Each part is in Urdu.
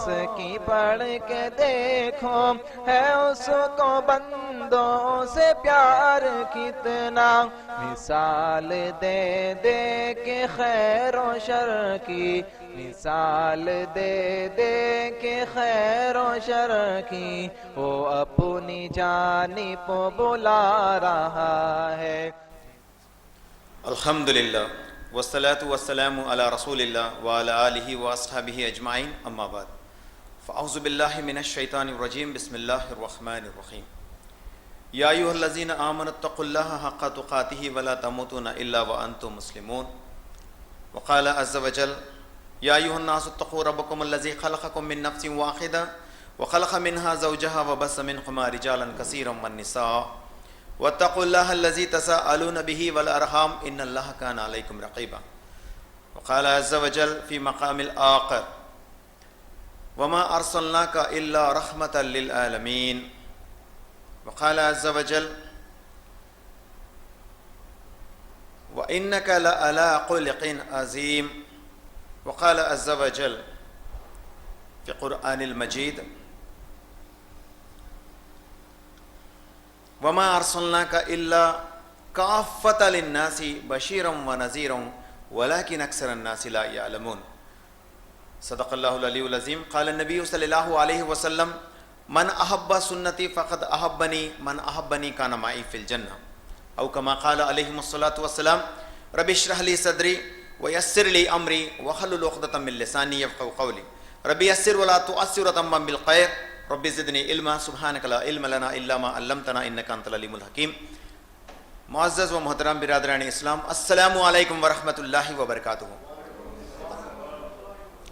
اس کی پڑھ کے دیکھو ہے اس کو بندوں سے پیار کتنا، مثال دے دے کے خیر و شر کی، مثال دے دے کے خیر و شر کی، وہ اپنی جانب بلا رہا ہے۔ الحمدللہ والصلاة والسلام علی رسول اللہ وعلی آلہ واصحابہ اجمعین، اما بعد فاعوذ باللہ من الشیطان الرجیم، بسم اللہ الرحمن الرحیم۔ یا ایھا الذین آمنوا اتقوا اللہ حق تقاتہ ولا تموتن الا وانتم مسلمون۔ وقال عز وجل یا ایھا الناس اتقوا ربکم الذی خلقکم من نفس واحدہ وخلق منها زوجها وبث منہما رجالا کثیرا والنساء واتقوا اللہ الذی تساءلون به والارحام ان اللہ کان علیکم رقیبا۔ وقال عز وجل فی مقام الآخر وما ارسلناک الا رحمۃ للعالمین۔ وقال عز وجل وانک لعلی خلق عظیم۔ وقال عز وجل فی قرآن المجید وما ارسلناک الا کافۃ للناس بشیرا ونذیرا ولکن اکثر الناس لا یعلمون۔ صدق اللہ العلی العظیم۔ قال النبی صلی اللہ علیہ وسلم من احب سنتی فقد احبنی من احبنی کان معی فی الجنہ، او کما قال علیہ الصلاۃ والسلام رب اشرح لی صدری ویسر لی امری واحلل عقدۃ من لسانی یفقهوا قولی رب یسر ولا تعسر وتمم بالخیر رب زدنی علما سبحانک لا علم لنا الا ما علمتنا انک انت العلیم الحکیم۔ معزز و محترم برادران اسلام، السلام علیکم ورحمۃ اللہ وبرکاتہ۔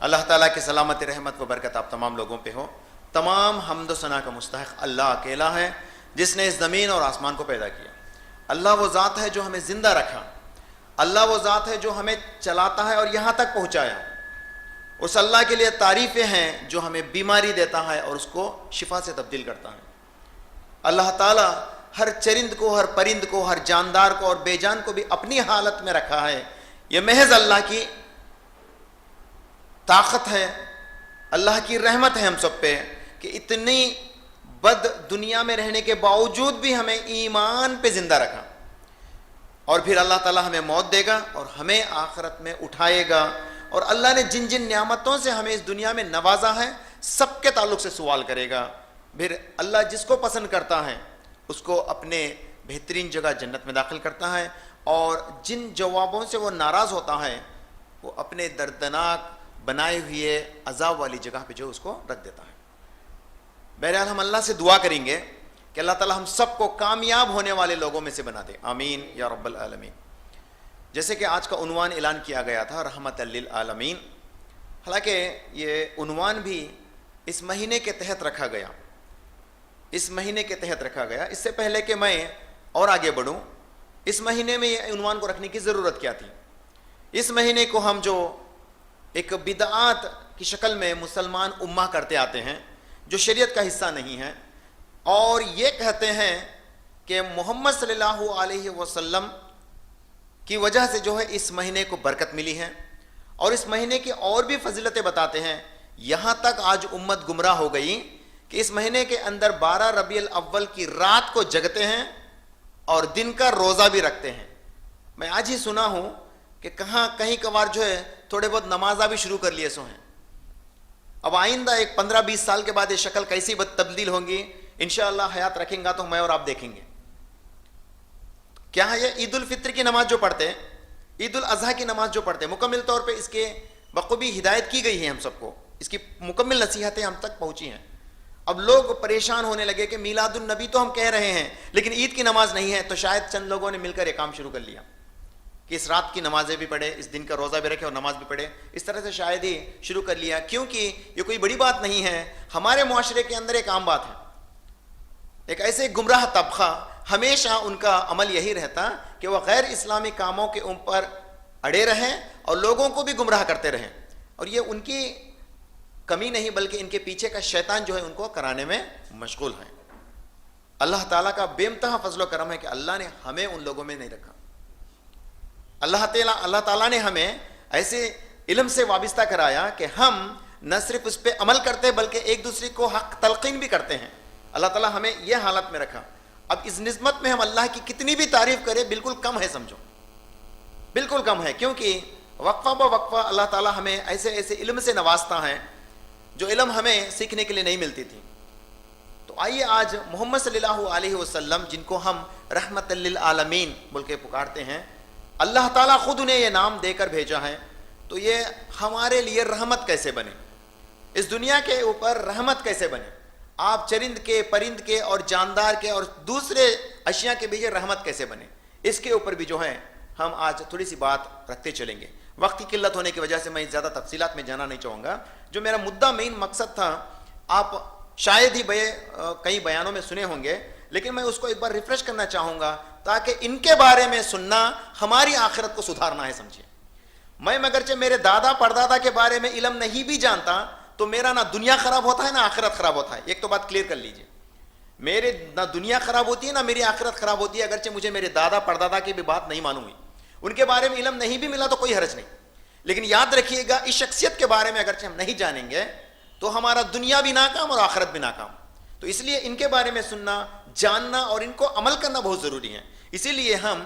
اللہ تعالیٰ کی سلامت رحمت و برکت آپ تمام لوگوں پہ ہو۔ تمام حمد و ثنا کا مستحق اللہ اکیلا ہے جس نے اس زمین اور آسمان کو پیدا کیا۔ اللہ وہ ذات ہے جو ہمیں زندہ رکھا، اللہ وہ ذات ہے جو ہمیں چلاتا ہے اور یہاں تک پہنچایا۔ اس اللہ کے لیے تعریفیں ہیں جو ہمیں بیماری دیتا ہے اور اس کو شفا سے تبدیل کرتا ہے۔ اللہ تعالیٰ ہر چرند کو، ہر پرند کو، ہر جاندار کو اور بے جان کو بھی اپنی حالت میں رکھا ہے۔ یہ محض اللہ کی طاقت ہے، اللہ کی رحمت ہے ہم سب پہ کہ اتنی بد دنیا میں رہنے کے باوجود بھی ہمیں ایمان پہ زندہ رکھا، اور پھر اللہ تعالیٰ ہمیں موت دے گا اور ہمیں آخرت میں اٹھائے گا، اور اللہ نے جن جن نعمتوں سے ہمیں اس دنیا میں نوازا ہے سب کے تعلق سے سوال کرے گا۔ پھر اللہ جس کو پسند کرتا ہے اس کو اپنے بہترین جگہ جنت میں داخل کرتا ہے، اور جن جوابوں سے وہ ناراض ہوتا ہے وہ اپنے دردناک بنائے ہوئے عذاب والی جگہ پہ جو اس کو رکھ دیتا ہے۔ بہرحال ہم اللہ سے دعا کریں گے کہ اللہ تعالیٰ ہم سب کو کامیاب ہونے والے لوگوں میں سے بنا دے، آمین یا رب العالمین۔ جیسے کہ آج کا عنوان اعلان کیا گیا تھا رحمت للعالمین، حالانکہ یہ عنوان بھی اس مہینے کے تحت رکھا گیا، اس مہینے کے تحت رکھا گیا۔ اس سے پہلے کہ میں اور آگے بڑھوں، اس مہینے میں یہ عنوان کو رکھنے کی ضرورت کیا تھی؟ اس مہینے کو ہم جو ایک بدعات کی شکل میں مسلمان امہ کرتے آتے ہیں جو شریعت کا حصہ نہیں ہے، اور یہ کہتے ہیں کہ محمد صلی اللہ علیہ وسلم کی وجہ سے جو ہے اس مہینے کو برکت ملی ہے، اور اس مہینے کی اور بھی فضیلتیں بتاتے ہیں۔ یہاں تک آج امت گمراہ ہو گئی کہ اس مہینے کے اندر 12 ربیع الاول کی رات کو جگتے ہیں اور دن کا روزہ بھی رکھتے ہیں۔ میں آج ہی سنا ہوں کہ کہیں کبھار جو ہے تھوڑے بہت نمازہ بھی شروع کر لیے سو ہیں۔ اب آئندہ ایک 15-20 سال کے بعد یہ شکل کیسی تبدیل ہوں گی، انشاءاللہ حیات رکھیں گا تو میں اور آپ دیکھیں گے۔ کیا ہے یہ عید الفطر کی نماز جو پڑھتے ہیں، عید الاضحیٰ کی نماز جو پڑھتے ہیں، مکمل طور پہ اس کے بخوبی ہدایت کی گئی ہے ہم سب کو، اس کی مکمل نصیحتیں ہم تک پہنچی ہیں۔ اب لوگ پریشان ہونے لگے کہ میلاد النبی تو ہم کہہ رہے ہیں لیکن عید کی نماز نہیں ہے، تو شاید چند لوگوں نے مل کر یہ کام شروع کر لیا کہ اس رات کی نمازیں بھی پڑھے، اس دن کا روزہ بھی رکھے اور نماز بھی پڑھے۔ اس طرح سے شاید ہی شروع کر لیا، کیونکہ یہ کوئی بڑی بات نہیں ہے، ہمارے معاشرے کے اندر ایک عام بات ہے۔ ایک ایسے گمراہ طبقہ ہمیشہ ان کا عمل یہی رہتا کہ وہ غیر اسلامی کاموں کے اوپر اڑے رہیں اور لوگوں کو بھی گمراہ کرتے رہیں، اور یہ ان کی کمی نہیں بلکہ ان کے پیچھے کا شیطان جو ہے ان کو کرانے میں مشغول ہے۔ اللہ تعالیٰ کا بے انتہا فضل و کرم ہے کہ اللہ نے ہمیں ان لوگوں میں نہیں رکھا۔ اللہ تعالیٰ نے ہمیں ایسے علم سے وابستہ کرایا کہ ہم نہ صرف اس پہ عمل کرتے بلکہ ایک دوسرے کو حق تلقین بھی کرتے ہیں. اللہ تعالیٰ ہمیں یہ حالت میں رکھا. اب اس نسبت میں ہم اللہ کی کتنی بھی تعریف کریں بالکل کم ہے، سمجھو بالکل کم ہے، کیونکہ وقفہ بہ وقفہ اللہ تعالیٰ ہمیں ایسے ایسے علم سے نوازتا ہے جو علم ہمیں سیکھنے کے لیے نہیں ملتی تھی. تو آئیے آج محمد صلی اللہ علیہ وسلم جن کو ہم رحمت للعالمین بول کے پکارتے ہیں، اللہ تعالیٰ خود انہیں یہ نام دے کر بھیجا ہے. تو یہ ہمارے لیے رحمت کیسے بنے، اس دنیا کے اوپر رحمت کیسے بنے. آپ چرند کے، پرند کے اور جاندار کے اور دوسرے اشیاء کے بیچ رحمت کیسے بنے، اس کے اوپر بھی جو ہے ہم آج تھوڑی سی بات رکھتے چلیں گے. وقت کی قلت ہونے کی وجہ سے میں زیادہ تفصیلات میں جانا نہیں چاہوں گا. جو میرا مدعا مین مقصد تھا آپ شاید ہی کئی بیانوں میں سنے ہوں گے، لیکن میں اس کو ایک بار ریفریش کرنا چاہوں گا تاکہ ان کے بارے میں سننا ہماری آخرت کو سدھارنا ہے. سمجھیے، میں اگرچہ میرے دادا پردادا کے بارے میں علم نہیں بھی جانتا تو میرا نہ دنیا خراب ہوتا ہے نہ آخرت خراب ہوتا ہے. ایک تو بات کلیئر کر لیجئے، میرے نہ دنیا خراب ہوتی ہے نہ میری آخرت خراب ہوتی ہے اگرچہ مجھے میرے دادا پردادا کی بھی بات نہیں معلوم ہوئی، ان کے بارے میں علم نہیں بھی ملا تو کوئی حرج نہیں. لیکن یاد رکھیے گا اس شخصیت کے بارے میں اگرچہ ہم نہیں جانیں گے تو ہمارا دنیا بھی ناکام اور آخرت بھی ناکام. تو اس لیے ان کے بارے میں سننا، جاننا اور ان کو عمل کرنا بہت ضروری ہے. اسی لیے ہم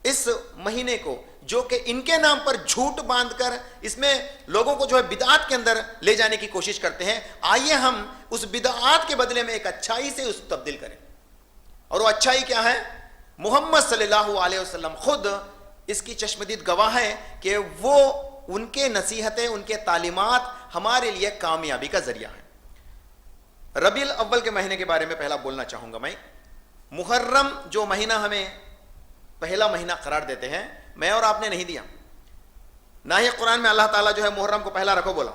اس مہینے کو جو کہ ان کے نام پر جھوٹ باندھ کر اس میں لوگوں کو جو ہے بدعات کے اندر لے جانے کی کوشش کرتے ہیں، آئیے ہم اس بدعات کے بدلے میں ایک اچھائی سے اس تبدیل کریں. اور وہ اچھائی کیا ہے؟ محمد صلی اللہ علیہ وسلم خود اس کی چشمدید گواہ ہے کہ وہ ان کے نصیحتیں، ان کے تعلیمات ہمارے لیے کامیابی کا ذریعہ ہے. ربیع الاول کے مہینے کے بارے میں پہلا بولنا چاہوں گا میں. محرم جو مہینہ ہمیں پہلا مہینہ قرار دیتے ہیں، میں اور آپ نے نہیں دیا، نہ ہی قرآن میں اللہ تعالیٰ جو ہے محرم کو پہلا رکھو بولا.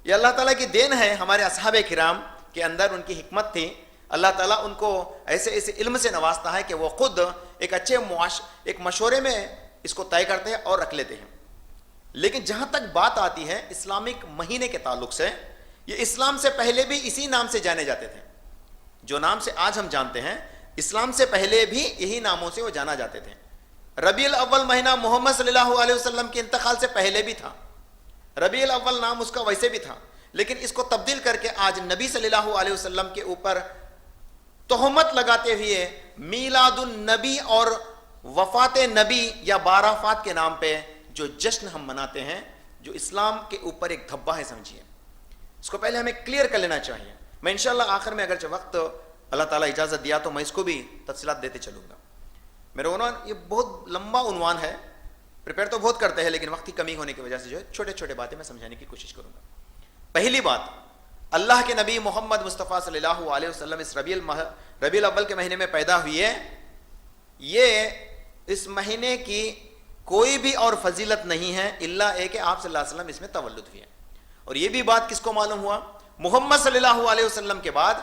یہ اللہ تعالیٰ کی دین ہے، ہمارے اصحاب کرام کے اندر ان کی حکمت تھی. اللہ تعالیٰ ان کو ایسے ایسے علم سے نوازتا ہے کہ وہ خود ایک اچھے ایک مشورے میں اس کو طے کرتے ہیں اور رکھ لیتے ہیں. لیکن جہاں تک بات آتی ہے اسلامک مہینے کے تعلق سے، یہ اسلام سے پہلے بھی اسی نام سے جانے جاتے تھے. جو نام سے آج ہم جانتے ہیں اسلام سے پہلے بھی یہی ناموں سے وہ جانا جاتے تھے. ربیع الاول مہینہ محمد صلی اللہ علیہ وسلم کے انتقال سے پہلے بھی تھا. ربیع الاول نام اس کا ویسے بھی تھا، لیکن اس کو تبدیل کر کے آج نبی صلی اللہ علیہ وسلم کے اوپر تہمت لگاتے ہوئے میلاد النبی اور وفات نبی یا بارافات کے نام پہ جو جشن ہم مناتے ہیں، جو اسلام کے اوپر ایک دھبا ہے. سمجھیے، اس کو پہلے ہمیں کلیئر کر لینا چاہیے. میں انشاءاللہ آخر میں اگرچہ وقت اللہ تعالیٰ اجازت دیا تو میں اس کو بھی تفصیلات دیتے چلوں گا. میرا عنوان یہ بہت لمبا عنوان ہے، پریپیئر تو بہت کرتے ہیں لیکن وقت کی کمی ہونے کی وجہ سے جو ہے چھوٹے چھوٹے باتیں میں سمجھانے کی کوشش کروں گا. پہلی بات، اللہ کے نبی محمد مصطفیٰ صلی اللہ علیہ وسلم اس ربیع الاول کے مہینے میں پیدا ہوئے. یہ اس مہینے کی کوئی بھی اور فضیلت نہیں ہے الا ایک کہ آپ صلی اللہ علیہ وسلم اس میں تولد ہوئے. اور یہ بھی بات کس کو معلوم ہوا؟ محمد صلی اللہ علیہ وسلم کے بعد،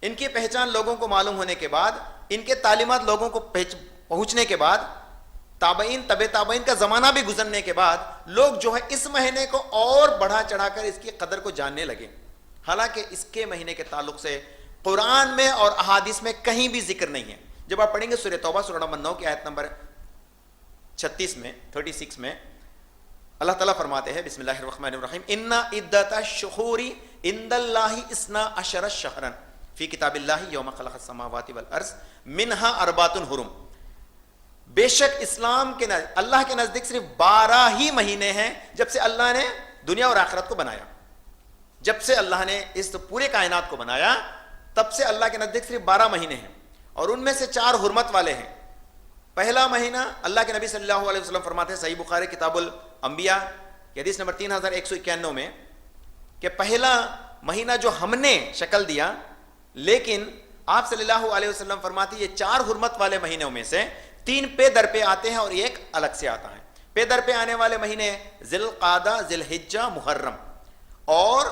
ان کی پہچان لوگوں کو معلوم ہونے کے بعد، ان کے تعلیمات لوگوں کو پہنچنے کے بعد، تابعین طب تابعین کا زمانہ بھی گزرنے کے بعد لوگ جو ہے اس مہینے کو اور بڑھا چڑھا کر اس کی قدر کو جاننے لگے. حالانکہ اس کے مہینے کے تعلق سے قرآن میں اور احادیث میں کہیں بھی ذکر نہیں ہے. جب آپ پڑھیں گے سورہ توبہ سورہ نمبر 9 کی آیت نمبر 36 میں اللہ تعالیٰ فرماتے ہیں بسم اللہ الرحمن الرحیم ان عدۃ الشہور عند اللہ 12 شہرا فی کتاب اللہ یوم خلق السماوات والارض منہا اربعۃ حرم. بے شک اسلام کے اللہ کے نزدیک صرف 12 ہی مہینے ہیں جب سے اللہ نے دنیا اور آخرت کو بنایا. جب سے اللہ نے اس پورے کائنات کو بنایا تب سے اللہ کے نزدیک صرف 12 مہینے ہیں، اور ان میں سے 4 حرمت والے ہیں. پہلا مہینہ اللہ کے نبی صلی اللہ علیہ وسلم فرماتے ہیں صحیح بخاری کتاب الانبیاء کی حدیث نمبر 3191 میں کہ پہلا مہینہ جو ہم نے شکل دیا، لیکن آپ صلی اللہ علیہ وسلم فرماتے ہیں یہ 4 حرمت والے مہینوں میں سے 3 پے در پہ آتے ہیں اور ایک الگ سے آتا ہے. پے در پہ آنے والے مہینے ذی القعدہ، ذی الحجہ، محرم، اور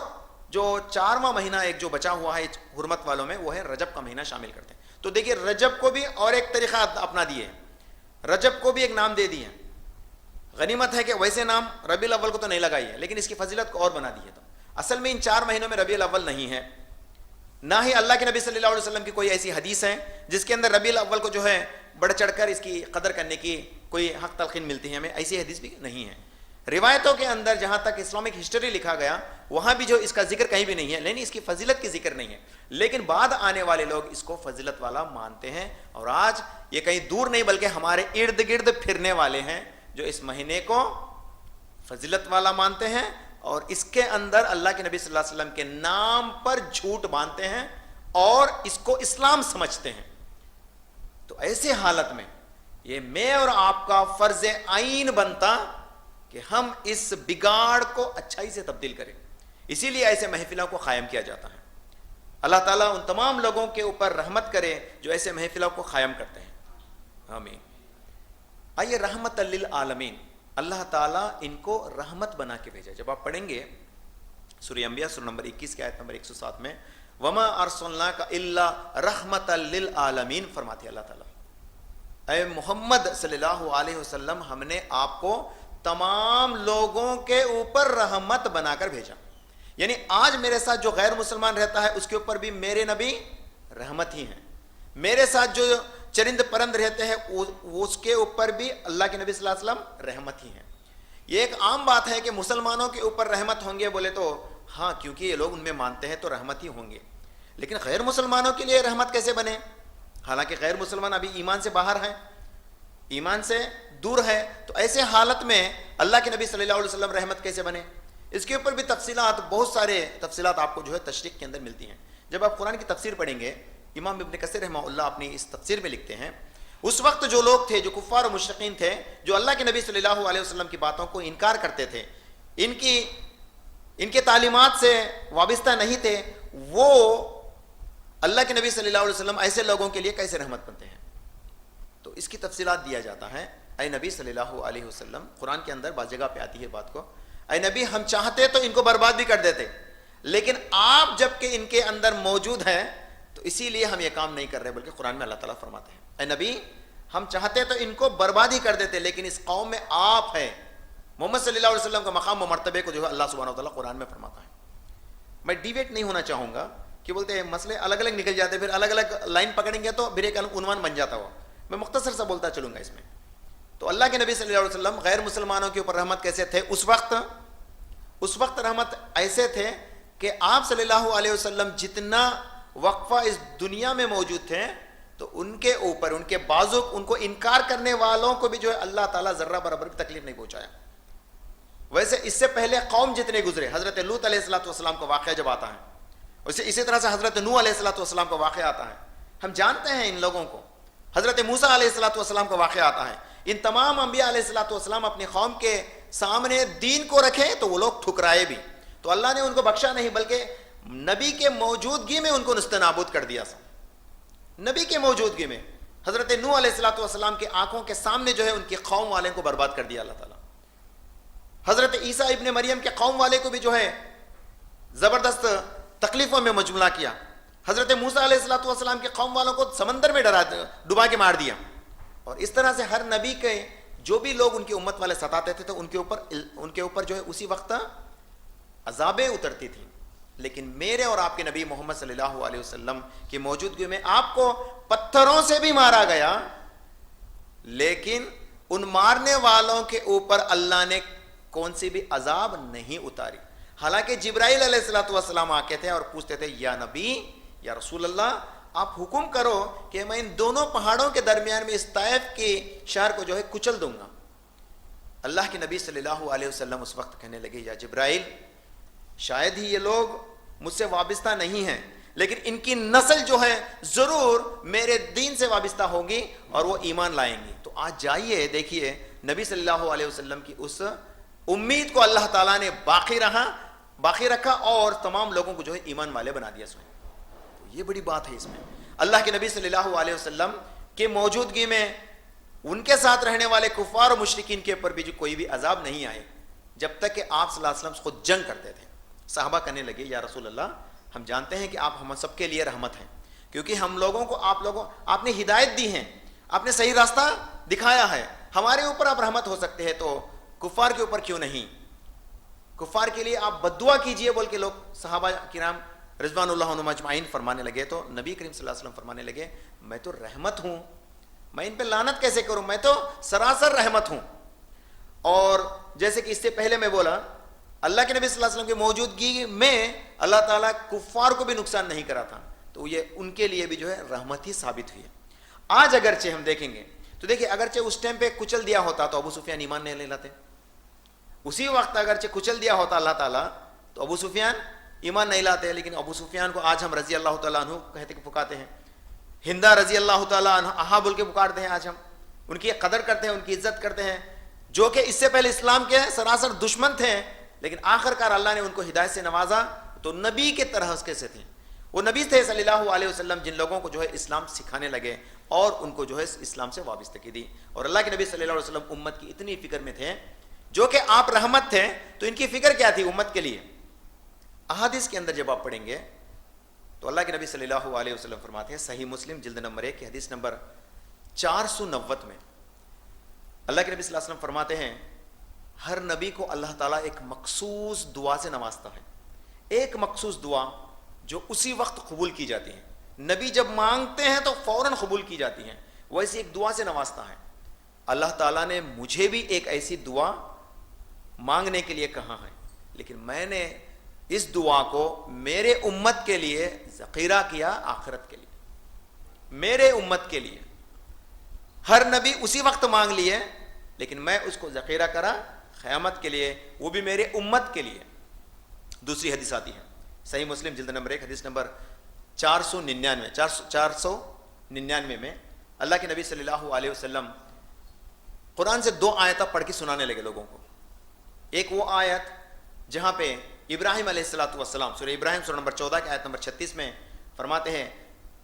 جو 4واں مہینہ ایک جو بچا ہوا ہے حرمت والوں میں وہ ہے رجب کا مہینہ شامل کرتے ہیں. تو دیکھیے رجب کو بھی اور ایک طریقہ اپنا دیے، رجب کو بھی ایک نام دے دیے. غنیمت ہے کہ ویسے نام ربیع الاول کو تو نہیں لگائی ہے لیکن اس کی فضیلت کو اور بنا دی ہے. تو اصل میں ان 4 مہینوں میں ربیع الاول نہیں ہے، نہ ہی اللہ کے نبی صلی اللہ علیہ وسلم کی کوئی ایسی حدیث ہے جس کے اندر ربیع الاول کو جو ہے بڑھ چڑھ کر اس کی قدر کرنے کی کوئی حق تلقین ملتی ہے. ہمیں ایسی حدیث بھی نہیں ہے. روایتوں کے اندر جہاں تک اسلامک ہسٹری لکھا گیا وہاں بھی جو اس کا ذکر کہیں بھی نہیں ہے، لیکن اس کی فضیلت کی ذکر نہیں ہے، لیکن بعد آنے والے لوگ اس کو فضیلت والا مانتے ہیں، اور آج یہ کہیں دور نہیں بلکہ ہمارے ارد گرد پھرنے والے ہیں جو اس مہینے کو فضیلت والا مانتے ہیں اور اس کے اندر اللہ کے نبی صلی اللہ علیہ وسلم کے نام پر جھوٹ باندھتے ہیں اور اس کو اسلام سمجھتے ہیں۔ تو ایسے حالت میں یہ میں اور آپ کا فرض عین بنتا کہ ہم اس بگاڑ کو اچھائی سے تبدیل کریں، اسی لیے ایسے محفلوں کو قائم کیا جاتا ہے۔ اللہ تعالیٰ ان تمام لوگوں کے اوپر رحمت کرے جو ایسے محفلوں کو قائم کرتے ہیں، آمین۔ آئیے رحمت للعالمین، اللہ تعالیٰ ان کو رحمت بنا کے بھیجا۔ جب آپ پڑھیں گے سورہ انبیاء سورہ نمبر 21 کی آیت نمبر 107 میں وما ارسلناک الا رحمت للعالمین فرماتے ہیں اللہ تعالیٰ، اے محمد صلی اللہ علیہ وسلم ہم نے آپ کو تمام لوگوں کے اوپر رحمت بنا کر بھیجا، یعنی آج میرے ساتھ جو غیر مسلمان رہتا ہے اس کے اوپر بھی میرے نبی رحمت ہی ہیں، میرے ساتھ جو چرند پرند رہتے ہیں اس کے اوپر بھی اللہ کے نبی صلی اللہ علیہ وسلم رحمت ہی ہیں۔ یہ ایک عام بات ہے کہ مسلمانوں کے اوپر رحمت ہوں گے بولے تو ہاں، کیونکہ یہ لوگ ان میں مانتے ہیں تو رحمت ہی ہوں گے، لیکن غیر مسلمانوں کے لیے رحمت کیسے بنے؟ حالانکہ غیر مسلمان ابھی ایمان سے باہر ہیں، ایمان سے دور ہے، تو ایسے حالت میں اللہ کے نبی صلی اللہ علیہ وسلم رحمت کیسے بنے؟ اس کے اوپر بھی تفصیلات، بہت سارے تفصیلات آپ کو جو ہے تشریح کے اندر ملتی ہیں۔ جب آپ قرآن کی تفسیر پڑھیں گے، امام ابن کثیر رحمہ اللہ اپنی اس تفسیر میں لکھتے ہیں اس وقت جو لوگ تھے، جو کفار و مشرکین تھے، جو اللہ کے نبی صلی اللہ علیہ وسلم کی باتوں کو انکار کرتے تھے، ان کے تعلیمات سے وابستہ نہیں تھے، وہ اللہ کے نبی صلی اللہ علیہ وسلم ایسے لوگوں کے لیے کیسے رحمت بنتے ہیں؟ تو اس کی تفصیلات دیا جاتا ہے۔ اے نبی صلی اللہ علیہ وسلم، قرآن کے اندر بعض جگہ پہ آتی ہے بات کو، اے نبی ہم چاہتے تو ان کو برباد بھی کر دیتے، لیکن آپ جب کہ ان کے اندر موجود ہیں تو اسی لیے ہم یہ کام نہیں کر رہے، بلکہ قرآن میں اللہ تعالیٰ فرماتے ہیں اے نبی ہم چاہتے تو ان کو برباد ہی کر دیتے، لیکن اس قوم میں آپ ہیں۔ محمد صلی اللہ علیہ وسلم کا مقام و مرتبے کو جو ہے اللہ سبحانہ وتعالیٰ قرآن میں فرماتا ہے۔ میں ڈیویٹ نہیں ہونا چاہوں گا کہ بولتے ہیں مسئلے الگ الگ نکل جاتے، پھر الگ الگ لائن پکڑیں گے تو پھر ایک عنوان بن جاتا ہوا، میں مختصر سا بولتا چلوں گا اس میں۔ تو اللہ کے نبی صلی اللہ علیہ وسلم غیر مسلمانوں کے اوپر رحمت کیسے تھے؟ اس وقت رحمت ایسے تھے کہ آپ صلی اللہ علیہ وسلم جتنا وقفہ اس دنیا میں موجود تھے تو ان کے اوپر، ان کے بازو، ان کو انکار کرنے والوں کو بھی جو ہے اللہ تعالیٰ ذرہ برابر بھی تکلیف نہیں پہنچایا۔ ویسے اس سے پہلے قوم جتنے گزرے، حضرت لوط علیہ السلام کا واقعہ جب آتا ہے، اسی طرح سے حضرت نوح علیہ السلام کا واقعہ آتا ہے، ہم جانتے ہیں ان لوگوں کو۔ حضرت موسیٰ علیہ السلام کا واقعہ آتا ہے، ان تمام انبیاء علیہ السلام اپنی قوم کے سامنے دین کو رکھے تو وہ لوگ ٹھکرائے بھی، تو اللہ نے ان کو بخشا نہیں بلکہ نبی کے موجودگی میں ان کو نست نابود کر دیا۔ نبی کے موجودگی میں حضرت نوح علیہ السلام کے آنکھوں کے سامنے جو ہے ان کی قوم والے کو برباد کر دیا اللہ تعالیٰ۔ حضرت عیسیٰ ابن مریم کے قوم والے کو بھی جو ہے زبردست تکلیفوں میں مجموعہ کیا۔ حضرت موسیٰ علیہ السلام کے قوم والوں کو سمندر میں ڈبا کے مار دیا۔ اور اس طرح سے ہر نبی کے جو بھی لوگ ان کی امت والے ستاتے تھے تو ان کے اوپر جو ہے اسی وقت عذابیں اترتی تھیں۔ لیکن میرے اور آپ کے نبی محمد صلی اللہ علیہ وسلم کی موجودگی میں آپ کو پتھروں سے بھی مارا گیا، لیکن ان مارنے والوں کے اوپر اللہ نے کون سی بھی عذاب نہیں اتاری۔ حالانکہ جبرائیل علیہ السلام آتے تھے اور پوچھتے تھے یا نبی یا رسول اللہ آپ حکم کرو کہ میں ان دونوں پہاڑوں کے درمیان میں اس طائف کے شہر کو جو ہے کچل دوں گا۔ اللہ کے نبی صلی اللہ علیہ وسلم اس وقت کہنے لگے یا جبرائیل شاید ہی یہ لوگ مجھ سے وابستہ نہیں ہیں، لیکن ان کی نسل جو ہے ضرور میرے دین سے وابستہ ہوگی اور وہ ایمان لائیں گی۔ تو آج جائیے دیکھیے نبی صلی اللہ علیہ وسلم کی اس امید کو اللہ تعالیٰ نے باقی رکھا اور تمام لوگوں کو جو ہے ایمان والے بنا دیا۔ سوئے یہ بڑی بات ہے اس میں۔ اللہ کے نبی صلی اللہ علیہ وسلم کے موجودگی میں ان کے ساتھ رہنے والے کفار و مشرکین کے اوپر بھی جو کوئی بھی عذاب نہیں آئے، جب تک کہ آپ صلی اللہ علیہ وسلم خود جنگ کرتے تھے۔ صحابہ کہنے لگے یا رسول اللہ ہم جانتے ہیں کہ آپ ہم سب کے لیے رحمت ہیں، کیونکہ ہم لوگوں کو آپ نے ہدایت دی ہے، آپ نے صحیح راستہ دکھایا ہے، ہمارے اوپر آپ رحمت ہو سکتے ہیں تو کفار کے اوپر کیوں نہیں؟ کفار کے لیے آپ بد دعا کیجئے بول کے لوگ صحابہ کرام رضوان اللہ عنہم اجمعین فرمانے لگے، تو نبی کریم صلی اللہ علیہ وسلم فرمانے لگے میں تو رحمت ہوں، میں ان پہ لعنت کیسے کروں، میں تو سراسر رحمت ہوں۔ اور جیسے کہ اس سے پہلے میں بولا اللہ کے نبی صلی اللہ علیہ وسلم کی موجودگی میں اللہ تعالیٰ کفار کو بھی نقصان نہیں کرا تھا، تو یہ ان کے لیے بھی جو ہے رحمت ہی ثابت ہوئی ہے۔ آج اگرچہ ہم دیکھیں گے تو دیکھیں اگرچہ اس ٹائم پہ کچل دیا ہوتا تو ابو سفیان ایمان نہیں لے لاتے، اسی وقت اگرچہ کچل دیا ہوتا اللہ تعالیٰ تو ابو سفیان ایمان نہیں لاتے، لیکن ابو سفیان کو آج ہم رضی اللہ تعالیٰ عنہ کہتے کہ پکاتے ہیں، ہندا رضی اللہ تعالیٰ عنہ بول کے پکارتے ہیں، آج ہم ان کی قدر کرتے ہیں، ان کی عزت کرتے ہیں، جو کہ اس سے پہلے اسلام کے سراسر دشمن تھے، لیکن آخر کار اللہ نے ان کو ہدایت سے نوازا تو نبی کے طرح اس کے سے تھے، وہ نبی تھے صلی اللہ علیہ وسلم جن لوگوں کو جو ہے اسلام سکھانے لگے اور ان کو جو ہے اسلام سے وابستگی دی، اور اللہ کے نبی صلی اللہ علیہ وسلم امت کی اتنی فکر میں تھے، جو کہ آپ رحمت تھے تو ان کی فکر کیا تھی امت کے لیے۔ احادیث کے اندر جب آپ پڑھیں گے تو اللہ کے نبی صلی اللہ علیہ وسلم فرماتے ہیں، صحیح مسلم جلد نمبر 1 کی حدیث نمبر 490 میں اللہ کے نبی صلی اللہ علیہ وسلم فرماتے ہیں، ہر نبی کو اللہ تعالیٰ ایک مخصوص دعا سے نوازتا ہے، ایک مخصوص دعا جو اسی وقت قبول کی جاتی ہے، نبی جب مانگتے ہیں تو فوراً قبول کی جاتی ہیں، ویسے ایک دعا سے نوازتا ہے۔ اللہ تعالیٰ نے مجھے بھی ایک ایسی دعا مانگنے کے لیے کہا ہے، لیکن میں نے اس دعا کو میرے امت کے لیے ذخیرہ کیا، آخرت کے لیے، میرے امت کے لیے۔ ہر نبی اسی وقت مانگ لیے، لیکن میں اس کو ذخیرہ کرا قیامت کے لیے، وہ بھی میرے امت کے لیے۔ دوسری حدیث آتی ہے صحیح مسلم جلد نمبر 1 حدیث نمبر 499 میں اللہ کے نبی صلی اللہ علیہ وسلم قرآن سے 2 آیتیں پڑھ کے سنانے لگے لوگوں کو۔ ایک وہ آیت جہاں پہ ابراہیم علیہ السلام سورہ ابراہیم سورہ نمبر 14 کی آیت نمبر 36 میں فرماتے ہیں،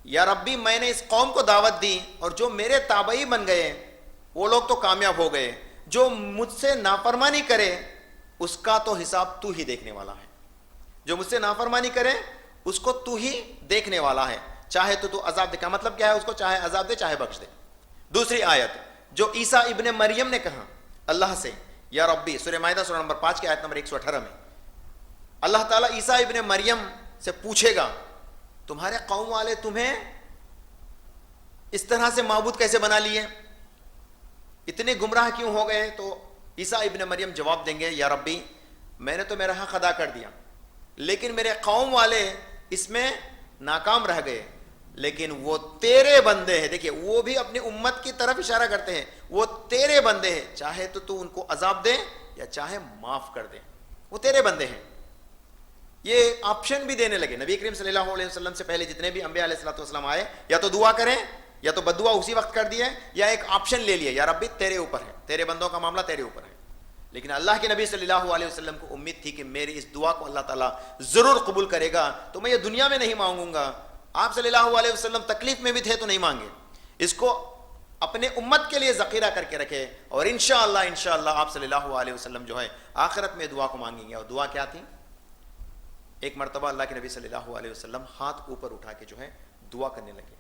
یا ربی میں نے اس قوم کو دعوت دی اور جو میرے تابعی بن گئے وہ لوگ تو کامیاب ہو گئے، جو مجھ سے نافرمانی کرے اس کا تو حساب تو ہی دیکھنے والا ہے، جو مجھ سے نافرمانی کرے اس کو تو ہی دیکھنے والا ہے، چاہے تو عذاب دے۔ کا مطلب کیا ہے؟ اس کو چاہے عذاب دے چاہے بخش دے۔ دوسری آیت جو عیسیٰ ابن مریم نے کہا اللہ سے، یا ربی سورہ مائدہ سورہ نمبر 5 کی آیت نمبر 118 میں اللہ تعالیٰ عیسیٰ ابن مریم سے پوچھے گا، تمہارے قوم والے تمہیں اس طرح سے معبود کیسے بنا لیے، اتنے گمراہ کیوں ہو گئے؟ تو عیسیٰ ابن مریم جواب دیں گے، یا ربی میں نے تو میرا حق ادا کر دیا، لیکن میرے قوم والے اس میں ناکام رہ گئے، لیکن وہ تیرے بندے ہیں۔ دیکھیے وہ بھی اپنی امت کی طرف اشارہ کرتے ہیں، وہ تیرے بندے ہیں، چاہے تو ان کو عذاب دے یا چاہے معاف کر دے، وہ تیرے بندے ہیں۔ یہ آپشن بھی دینے لگے نبی کریم صلی اللہ علیہ وسلم سے پہلے جتنے بھی انبیاء علیہ السلام آئے، یا تو دعا کریں یا تو بد دعا اسی وقت کر دیے، یا ایک آپشن لے لیے، یا ربی تیرے اوپر ہے، تیرے بندوں کا معاملہ تیرے اوپر ہے۔ لیکن اللہ کے نبی صلی اللہ علیہ وسلم کو امید تھی کہ میری اس دعا کو اللہ تعالیٰ ضرور قبول کرے گا، تو میں یہ دنیا میں نہیں مانگوں گا۔ آپ صلی اللہ علیہ وسلم تکلیف میں بھی تھے تو نہیں مانگے، اس کو اپنے امت کے لیے ذخیرہ کر کے رکھے، اور انشاءاللہ آپ صلی اللہ علیہ وسلم جو ہے آخرت میں دعا کو مانگیں گے۔ اور دعا کیا تھی؟ ایک مرتبہ اللہ کے نبی صلی اللہ علیہ وسلم ہاتھ اوپر اٹھا کے جو ہے دعا کرنے لگے،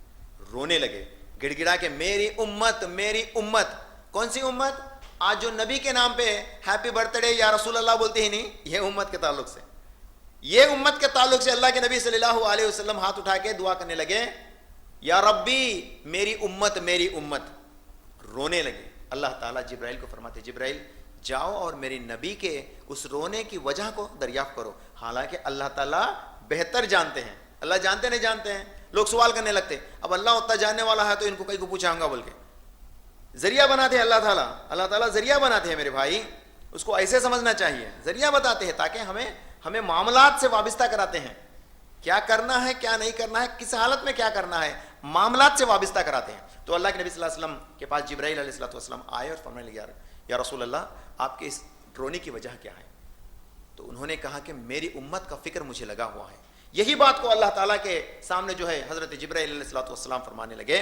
رونے لگے، گڑ گڑا کے، میری امت میری امت۔ کون سی امت؟ آج جو نبی کے نام پہ ہیپی برتھ ڈے یا رسول اللہ بولتے ہی نہیں، یہ امت کے تعلق سے، یہ امت کے تعلق سے اللہ کے نبی صلی اللہ علیہ وسلم ہاتھ اٹھا کے دعا کرنے لگے، یا ربی میری امت میری امت، رونے لگے۔ اللہ تعالیٰ جبرائیل کو فرماتے، جبرائیل جاؤ اور میری نبی کے اس رونے کی وجہ کو دریافت کرو۔ حالانکہ اللہ تعالیٰ بہتر جانتے ہیں، اللہ جانتے نہیں جانتے ہیں، لوگ سوال کرنے لگتے، اب اللہ اتنا جاننے والا ہے تو ان کو کہیں کو پوچھا ہوں گا بول کے، ذریعہ بناتے ہیں اللہ تعالیٰ ذریعہ بناتے ہیں میرے بھائی، اس کو ایسے سمجھنا چاہیے، ذریعہ بتاتے ہیں تاکہ ہمیں معاملات سے وابستہ کراتے ہیں، کیا کرنا ہے کیا نہیں کرنا ہے، کس حالت میں کیا کرنا ہے، معاملات سے وابستہ کراتے ہیں۔ تو اللہ کے نبی صلی اللہ علیہ وسلم کے پاس جبرائیل علیہ السلام آئے اور فرمانے لگے، یا رسول اللہ آپ کے اس رونے کی وجہ کیا ہے؟ تو انہوں نے کہا کہ میری امت کا فکر مجھے لگا ہوا ہے۔ یہی بات کو اللہ تعالیٰ کے سامنے جو ہے حضرت جبرائیل علیہ السلام فرمانے لگے،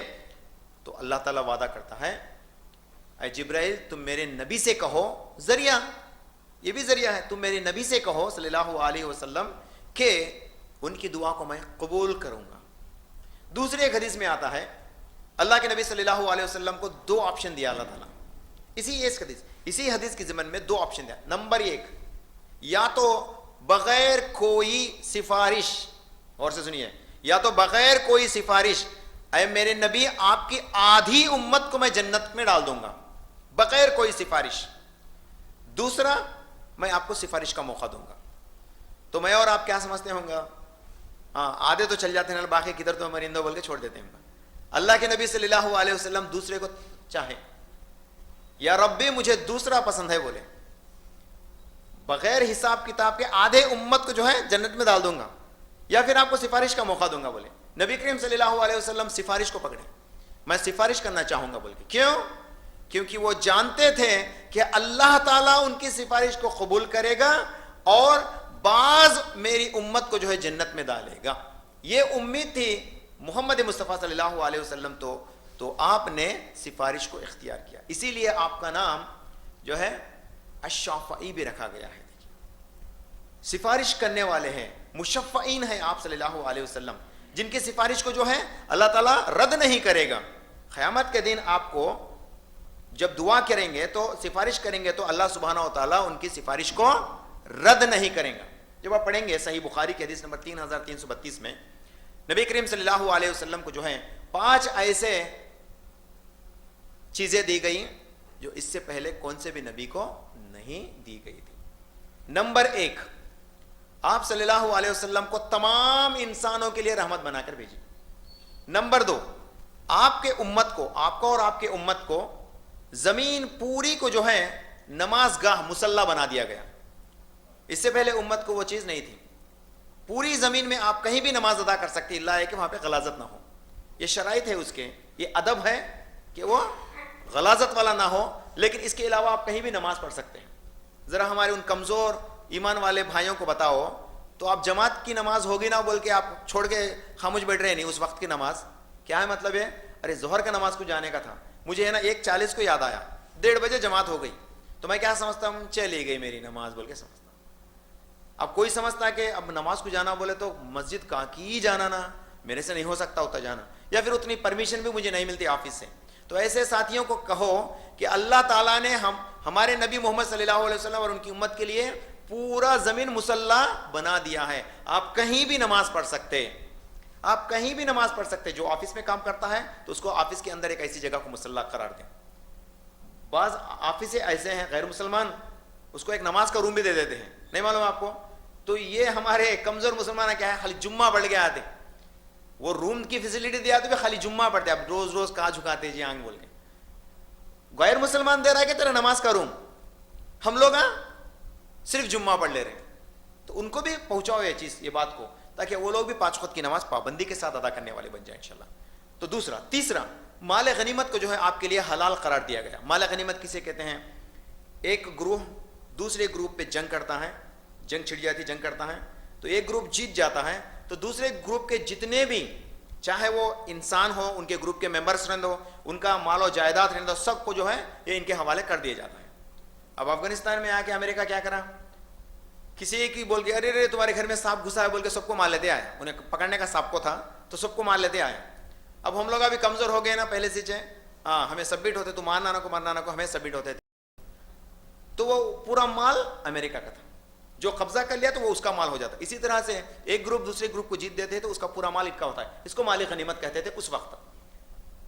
تو اللہ تعالیٰ وعدہ کرتا ہے، اے جبرائیل تم میرے نبی سے کہو، ذریعہ یہ بھی ذریعہ ہے، تم میرے نبی سے کہو صلی اللہ علیہ وسلم کہ ان کی دعا کو میں قبول کروں گا۔ دوسری ایک حدیث میں آتا ہے، اللہ کے نبی صلی اللہ علیہ وسلم کو 2 آپشن دیا اللہ تعالیٰ، اسی حدیث کی ضمن میں 2 آپشن دیا۔ نمبر 1، یا تو بغیر کوئی سفارش، اور سے سنیے، یا تو بغیر کوئی سفارش اے میرے نبی آپ کی آدھی امت کو میں جنت میں ڈال دوں گا، بغیر کوئی سفارش۔ دوسرا میں آپ کو سفارش کا موقع دوں گا. تو میں اور آپ کیا سمجھتے ہوں گا؟ ہاں آدھے تو چل جاتے ہیں باقی کدھر تو مرندو بول کے چھوڑ دیتے ہیں. اللہ کے نبی صلی اللہ علیہ وسلم دوسرے کو چاہے یا ربی مجھے دوسرا پسند ہے بولے, بغیر حساب کتاب کے آدھے امت کو جو ہے جنت میں ڈال دوں گا, یا پھر آپ کو سفارش کا موقع دوں گا بولے. نبی کریم صلی اللہ علیہ وسلم سفارش کو پکڑے, میں سفارش کرنا چاہوں گا بول کے. کیوں؟ کیونکہ وہ جانتے تھے کہ اللہ تعالیٰ ان کی سفارش کو قبول کرے گا اور بعض میری امت کو جو ہے جنت میں ڈالے گا. یہ امید تھی محمد مصطفیٰ صلی اللہ علیہ وسلم تو آپ نے سفارش کو اختیار کیا. اسی لیے آپ کا نام جو ہے الشافعی بھی رکھا گیا ہے. سفارش کرنے والے ہیں, مشفعین ہیں آپ صلی اللہ علیہ وسلم, جن کی سفارش کو جو ہے اللہ تعالیٰ رد نہیں کرے گا. قیامت کے دن آپ کو جب دعا کریں گے تو سفارش کریں گے تو اللہ سبحانہ و تعالیٰ ان کی سفارش کو رد نہیں کریں گا. جب آپ پڑھیں گے صحیح بخاری کی حدیث نمبر 3332 میں نبی کریم صلی اللہ علیہ وسلم کو جو ہے 5 ایسے چیزیں دی گئی جو اس سے پہلے کون سے بھی نبی کو نہیں دی گئی تھی. نمبر 1, آپ صلی اللہ علیہ وسلم کو تمام انسانوں کے لیے رحمت بنا کر بھیجی. نمبر 2, آپ کے امت کو, آپ کو اور آپ کے امت کو زمین پوری کو جو ہے نماز گاہ مصلی بنا دیا گیا. اس سے پہلے امت کو وہ چیز نہیں تھی. پوری زمین میں آپ کہیں بھی نماز ادا کر سکتے, اللہ ہے کہ وہاں پہ غلاظت نہ ہو. یہ شرائط ہے اس کے, یہ ادب ہے کہ وہ غلاظت والا نہ ہو, لیکن اس کے علاوہ آپ کہیں بھی نماز پڑھ سکتے ہیں. ذرا ہمارے ان کمزور ایمان والے بھائیوں کو بتاؤ تو آپ جماعت کی نماز ہوگی نا بول کے آپ چھوڑ کے خاموش بیٹھ رہے ہیں. نہیں, اس وقت کی نماز کیا ہے مطلب ہے؟ ارے ظہر کا نماز کو جانے کا تھا, مجھے ہے نا 1:40 کو یاد آیا, 1:30 بجے جماعت ہو گئی تو میں کیا سمجھتا ہوں, چلی گئی میری نماز بول کے سمجھتا. اب کوئی سمجھتا ہے کہ اب نماز کو جانا بولے تو مسجد کہاں کی جانا, نا میرے سے نہیں ہو سکتا ہوتا جانا, یا پھر اتنی پرمیشن بھی مجھے نہیں ملتی آفس سے. تو ایسے ساتھیوں کو کہو کہ اللہ تعالیٰ نے ہمارے نبی محمد صلی اللہ علیہ وسلم اور ان کی امت کے لیے پورا زمین مصلی بنا دیا ہے. آپ کہیں بھی نماز پڑھ سکتے, آپ کہیں بھی نماز پڑھ سکتے. جو آفس میں کام کرتا ہے تو اس کو آفس کے اندر ایک ایسی جگہ کو مصلی قرار دیں. بعض آفس ایسے ہیں غیر مسلمان, اس کو ایک نماز کا روم بھی دے دیتے ہیں, نہیں معلوم آپ کو. تو یہ ہمارے کمزور مسلمان کیا ہے, خالی جمعہ پڑھ کے آتے, وہ روم کی فیسلٹی دیا تو بھی خالی جمعہ پڑھتے. اب روز روز کہاں جھکاتے جی آنکھ بول کے. غیر مسلمان دے رہا ہے کہ تیرا نماز کا روم, ہم لوگ صرف جمعہ پڑھ لے رہے ہیں. تو ان کو بھی پہنچاؤ یہ چیز, یہ بات کو, تاکہ وہ لوگ بھی 5 وقت کی نماز پابندی کے ساتھ ادا کرنے والے بن جائیں انشاءاللہ. تو تیسرا مال غنیمت کو جو ہے آپ کے لیے حلال قرار دیا گیا. مال غنیمت کسے کہتے ہیں؟ ایک گروہ دوسرے گروپ پہ جنگ کرتا ہے, جنگ چھڑ جاتی, جنگ کرتا ہے تو ایک گروپ جیت جاتا ہے, تو دوسرے گروپ کے جتنے بھی چاہے وہ انسان ہو, ان کے گروپ کے ممبرس رہنے دو, ان کا مال و جائیداد رہنے دو, سب کو جو ہے یہ ان کے حوالے کر دیا جاتا ہے. اب افغانستان میں آ کے امریکہ کیا کرا, کسی کی بول کے ارے تمہارے گھر میں سانپ گھسا ہے بول کے سب کو مار لیتے آیا. انہیں پکڑنے کا سانپ کو تھا تو سب کو مار لیتے آیا. اب ہم لوگ ابھی کمزور ہو گئے نا پہلے سے, ہاں ہمیں سبمٹ ہوتے, تو مارنا کو مرنا کو ہمیں سبمٹ ہوتے تھے. تو وہ پورا مال امریکہ کا تھا, جو قبضہ کر لیا تو وہ اس کا مال ہو جاتا. اسی طرح سے ایک گروپ دوسرے گروپ کو جیت دیتے تو اس کا پورا مال ان کا ہوتا ہے. اس کو مال غنیمت کہتے تھے اس وقت.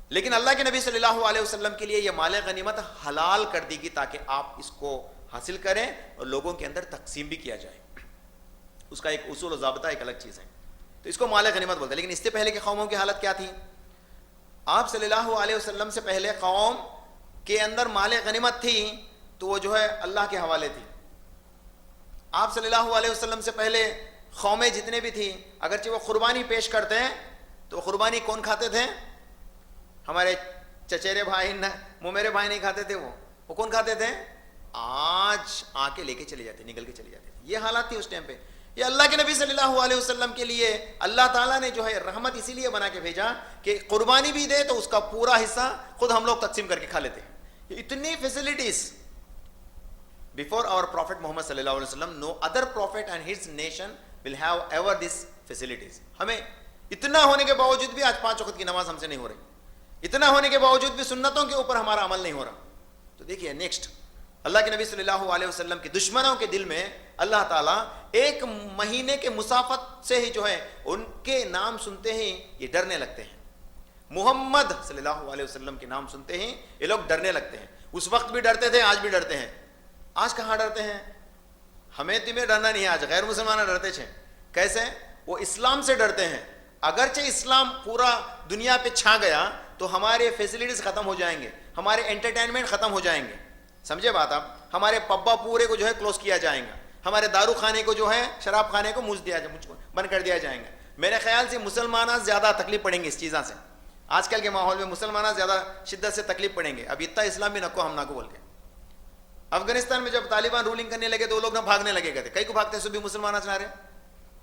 لیکن اللہ کے نبی صلی اللہ علیہ وسلم کے لیے یہ مال غنیمت حلال کر دی گئی تاکہ آپ اس کو حاصل کریں اور لوگوں کے اندر تقسیم بھی کیا جائے. اس کا ایک اصول و ضابطہ ایک الگ چیز ہے, تو اس کو مال غنیمت بولتے ہیں. لیکن اس سے پہلے کی قوموں کی حالت کیا تھی؟ آپ صلی اللہ علیہ وسلم سے پہلے قوم کے اندر مال غنیمت تھی تو وہ جو ہے اللہ کے حوالے تھی. آپ صلی اللہ علیہ وسلم سے پہلے قومیں جتنے بھی تھیں اگرچہ وہ قربانی پیش کرتے ہیں تو قربانی کون کھاتے تھے؟ ہمارے چچیرے بھائی, مومیرے بھائی نہیں کھاتے تھے. وہ کون کھاتے تھے؟ آج آ کے لے کے چلے جاتے, نکل کے چلے جاتے. یہ حالات تھی اس ٹائم پہ. یہ اللہ کے نبی صلی اللہ علیہ وسلم کے لیے اللہ تعالیٰ نے جو ہے رحمت اسی لیے بنا کے بھیجا کہ قربانی بھی دے تو اس کا پورا حصہ خود ہم لوگ تقسیم کر کے کھا لیتے ہیں. اتنی facilities before our prophet Muhammad sallallahu alaihi wasallam, no other prophet and his nation will have ever these facilities. ہمیں اتنا ہونے کے باوجود بھی آج 5 وقت کی نماز ہم سے نہیں ہو رہی, اتنا ہونے کے باوجود بھی سنتوں کے اوپر ہمارا عمل نہیں ہو رہا. تو دیکھیے نیکسٹ, اللہ کے نبی صلی اللہ علیہ وسلم کے دشمنوں کے دل میں اللہ تعالیٰ 1 مہینے کے مسافت سے ہی جو ہے ان کے نام سنتے ہی یہ ڈرنے لگتے ہیں. محمد صلی اللہ علیہ وسلم کے نام سنتے ہی یہ لوگ ڈرنے لگتے ہیں. اس وقت بھی ڈرتے تھے, آج بھی ڈرتے ہیں. آج کہاں ڈرتے ہیں؟ ہمیں تمہیں ڈرنا نہیں ہے، آج غیر مسلمان ڈرتے تھے. کیسے؟ وہ اسلام سے ڈرتے ہیں. اگرچہ اسلام پورا دنیا پہ چھا گیا تو ہمارے فیسلٹیز ختم ہو جائیں گے، ہمارے انٹرٹینمنٹ ختم ہو جائیں گے. سمجھے بات آپ؟ ہمارے پبا پورے کو جو ہے کلوز کیا جائیں گا، ہمارے دارو خانے کو جو ہے شراب خانے کو بند کر دیا جائیں گا. میرے خیال سے مسلمان زیادہ تکلیف پڑیں گے اس چیزوں سے. آج کل کے ماحول میں مسلمان زیادہ شدت سے تکلیف پڑیں گے. اب اتنا اسلام بھی نکو ہم نہ کو بول کے. افغانستان میں جب طالبان رولنگ کرنے لگے تو وہ لوگ نہ بھاگنے لگے گئے تھے. کئی کو بھاگتے سو بھی مسلمان چلا رہے.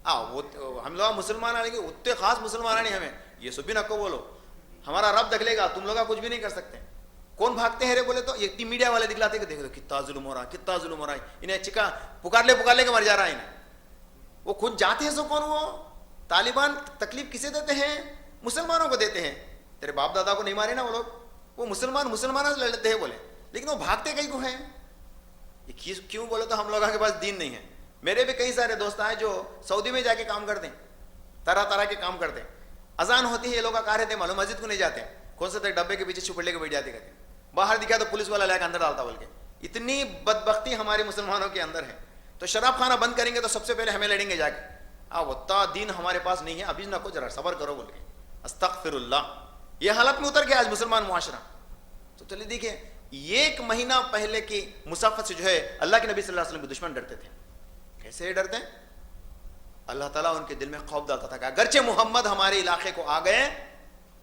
وہ ہم لوگ مسلمان آنے گے اتنے خاص مسلمان نہیں ہمیں، یہ سب بھی نہ کو بولو، ہمارا رب دکھ لے گا، تم لوگ کچھ بھی نہیں کر سکتے. کون بھاگتے ہیں رے بولے تو یہ میڈیا والے دکھلاتے کہ دیکھو کتنا ظلم ہو رہا، کتنا ظلم ہو رہا ہے. انہیں چکا پکار لے کے مر جا رہا ہے انہیں. وہ خود جاتے ہیں سو کون؟ وہ طالبان تکلیف کسے دیتے ہیں؟ مسلمانوں کو دیتے ہیں. تیرے باپ دادا کو نہیں مارے نا وہ لوگ، وہ مسلمان لڑ لیتے ہیں بولے، لیکن وہ بھاگتے کئی کو ہیں. یہ کیوں بولے تو ہم لوگوں کے پاس دین نہیں ہے. میرے بھی کئی سارے دوست ہیں جو سعودی میں جا کے کام کرتے ہیں، طرح طرح کے کام کرتے ہیں. اذان ہوتی ہے یہ لوگ کہا رہتے ہیں معلوم مسجد کو نہیں جاتے، کون سے ڈبے کے پیچھے چھپڑ لے کے بیٹھ جاتے کہتے ہیں. باہر دکھا تو پولیس والا لے کے اندر ڈالتا بول کے. اتنی بدبختی ہمارے مسلمانوں کے اندر ہے. تو شراب خانہ بند کریں گے تو سب سے پہلے ہمیں لڑیں گے جا کے. اتنا دین ہمارے پاس نہیں ہے، ابھی نہ کو ذرا صبر کرو بول کے. استغفر اللہ. یہ حالت میں اتر گیا آج مسلمان معاشرہ. تو چلیے دیکھیں 1 مہینہ پہلے کی مسافت سے جو ہے اللہ کے نبی صلی اللہ علیہ وسلم کے دشمن ڈرتے تھے. کیسے ڈرتے ہیں؟ اللہ تعالیٰ ان کے دل میں خوف ڈالتا تھا کہ اگرچہ محمد ہمارے علاقے کو آ گئے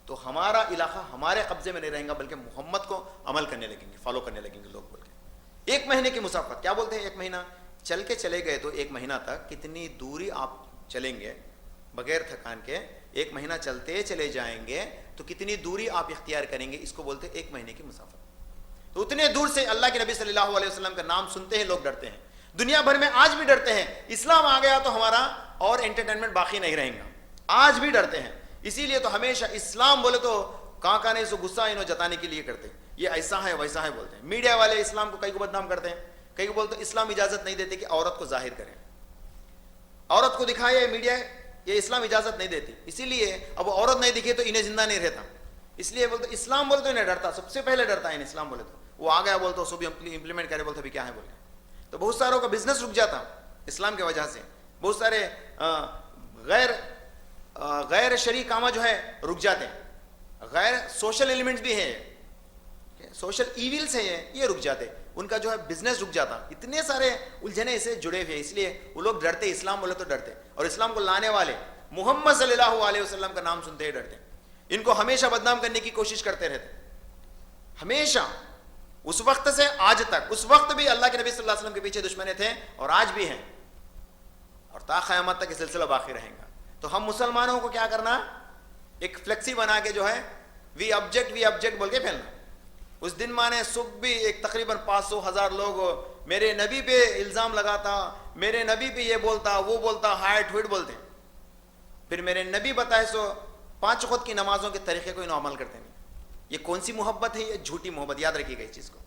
تو ہمارا علاقہ ہمارے قبضے میں نہیں رہے گا، بلکہ محمد کو عمل کرنے لگیں گے، فالو کرنے لگیں گے لوگ بول کے. 1 مہینے کی مسافت کیا بولتے ہیں؟ 1 مہینہ چل کے چلے گئے تو 1 مہینہ تک کتنی دوری آپ چلیں گے بغیر تھکان کے. 1 مہینہ چلتے چلے جائیں گے تو کتنی دوری آپ اختیار کریں گے، اس کو بولتے ہیں 1 مہینے کی مسافت. تو اتنے دور سے اللہ کے نبی صلی اللہ علیہ وسلم کا نام سنتے ہیں لوگ ڈرتے ہیں. دنیا بھر میں آج بھی ڈرتے ہیں. اسلام آ گیا تو ہمارا اور انٹرٹینمنٹ باقی نہیں رہیں گا. آج بھی ڈرتے ہیں. اسی لیے تو ہمیشہ اسلام بولے تو کہاں نے سو غصہ انہوں جتانے کے لیے کرتے ہیں، یہ ایسا ہے ویسا ہے بولتے ہیں. میڈیا والے اسلام کو کئی کو بدنام کرتے ہیں، کئی کو بولتے ہیں اسلام اجازت نہیں دیتے کہ عورت کو ظاہر کریں، عورت کو دکھائے میڈیا، یہ اسلام اجازت نہیں دیتی. اسی لیے اب عورت نہیں دکھے تو انہیں زندہ نہیں رہتا. اس لیے بولتے اسلام بولتے انہیں ڈرتا، سب سے پہلے ڈرتا ہے اسلام بولے تو. وہ آ گیا بولتے سو بھی امپلیمنٹ کرے بولتے ابھی کیا ہے بولے. تو بہت ساروں کا بزنس رک جاتا اسلام کی وجہ سے. بہت سارے غیر شرعی کام جو ہے رک جاتے ہیں. غیر سوشل ایلیمنٹس بھی ہیں، سوشل ایونلس ہیں، یہ رک جاتے. ان کا جو ہے بزنس رک جاتا. اتنے سارے الجھنے اسے جڑے ہوئے، اس لیے وہ لوگ ڈرتے. اسلام بولے تو ڈرتے، اور اسلام کو لانے والے محمد صلی اللہ علیہ وسلم کا نام سنتے ہی ڈرتے. ان کو ہمیشہ بدنام کرنے کی کوشش کرتے رہتے، ہمیشہ. اس وقت سے آج تک، اس وقت بھی اللہ کے نبی صلی اللہ علیہ وسلم کے پیچھے دشمنے تھے اور آج بھی ہیں، اور تا قیامت تک یہ سلسلہ باقی رہیں گا. تو ہم مسلمانوں کو کیا کرنا؟ ایک فلیکسی بنا کے جو ہے وی آبجیکٹ بول کے پھیلنا. اس دن مانے صبح بھی ایک تقریباً 500,000 لوگ میرے نبی پہ الزام لگاتا، میرے نبی پہ یہ بولتا وہ بولتا، ہائٹ ہوئٹ بولتے. پھر میرے نبی بتائے سو 5 وقت کی نمازوں کے طریقے کو انہوں عمل کرتے نہیں. یہ کون سی محبت ہے؟ یہ جھوٹی محبت. یاد رکھیے گا اس چیز کو.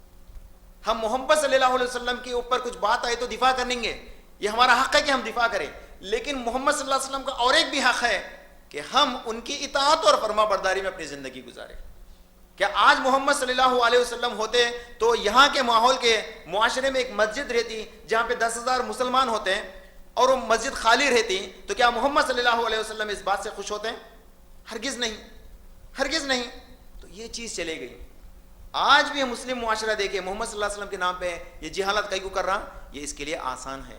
ہم محمد صلی اللہ علیہ وسلم کے اوپر کچھ بات آئے تو دفاع کریں گے، یہ ہمارا حق ہے کہ ہم دفاع کریں. لیکن محمد صلی اللہ علیہ وسلم کا اور ایک بھی حق ہے کہ ہم ان کی اطاعت اور فرما برداری میں اپنی زندگی گزاریں. کیا آج محمد صلی اللہ علیہ وسلم ہوتے تو یہاں کے ماحول کے معاشرے میں ایک مسجد رہتی جہاں پہ 10,000 مسلمان ہوتے ہیں اور وہ مسجد خالی رہتی، تو کیا محمد صلی اللہ علیہ وسلم اس بات سے خوش ہوتے ہیں؟ ہرگز نہیں، ہرگز نہیں. تو یہ چیز چلے گئی. آج بھی مسلم معاشرہ دیکھیں محمد صلی اللہ علیہ وسلم کے نام پہ یہ جہالت کئی کو کر رہا، یہ اس کے لیے آسان ہے.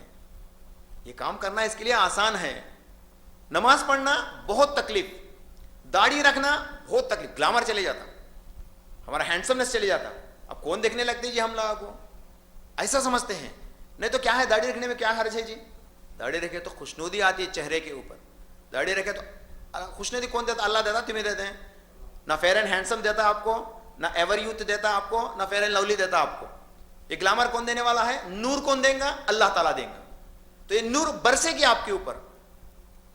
یہ کام کرنا اس کے لیے آسان ہے. نماز پڑھنا بہت تکلیف، داڑھی رکھنا بہت تکلیف، گلامر چلے جاتا، ہمارا ہینڈسمنس چلے جاتا. اب کون دیکھنے لگتے جی ہم لوگوں کو؟ ایسا سمجھتے ہیں. نہیں تو کیا ہے داڑھی رکھنے میں کیا حرج ہے جی؟ داڑھی رکھے تو خوشنودی آتی ہے چہرے کے اوپر. داڑھی رکھے تو خوشنودی کون دیتا؟ اللہ دیتا، تمہیں دیتے ہیں. نہ فیئر اینڈ ہینڈسم دیتا آپ کو، نہ ایور یوتھ دیتا آپ کو، نہ فیئر اینڈ لولی دیتا آپ کو. یہ گلامر کون دینے والا ہے؟ نور کون دیں گا؟ اللہ تعالیٰ دیں گا. تو یہ نور برسے گی آپ کے اوپر.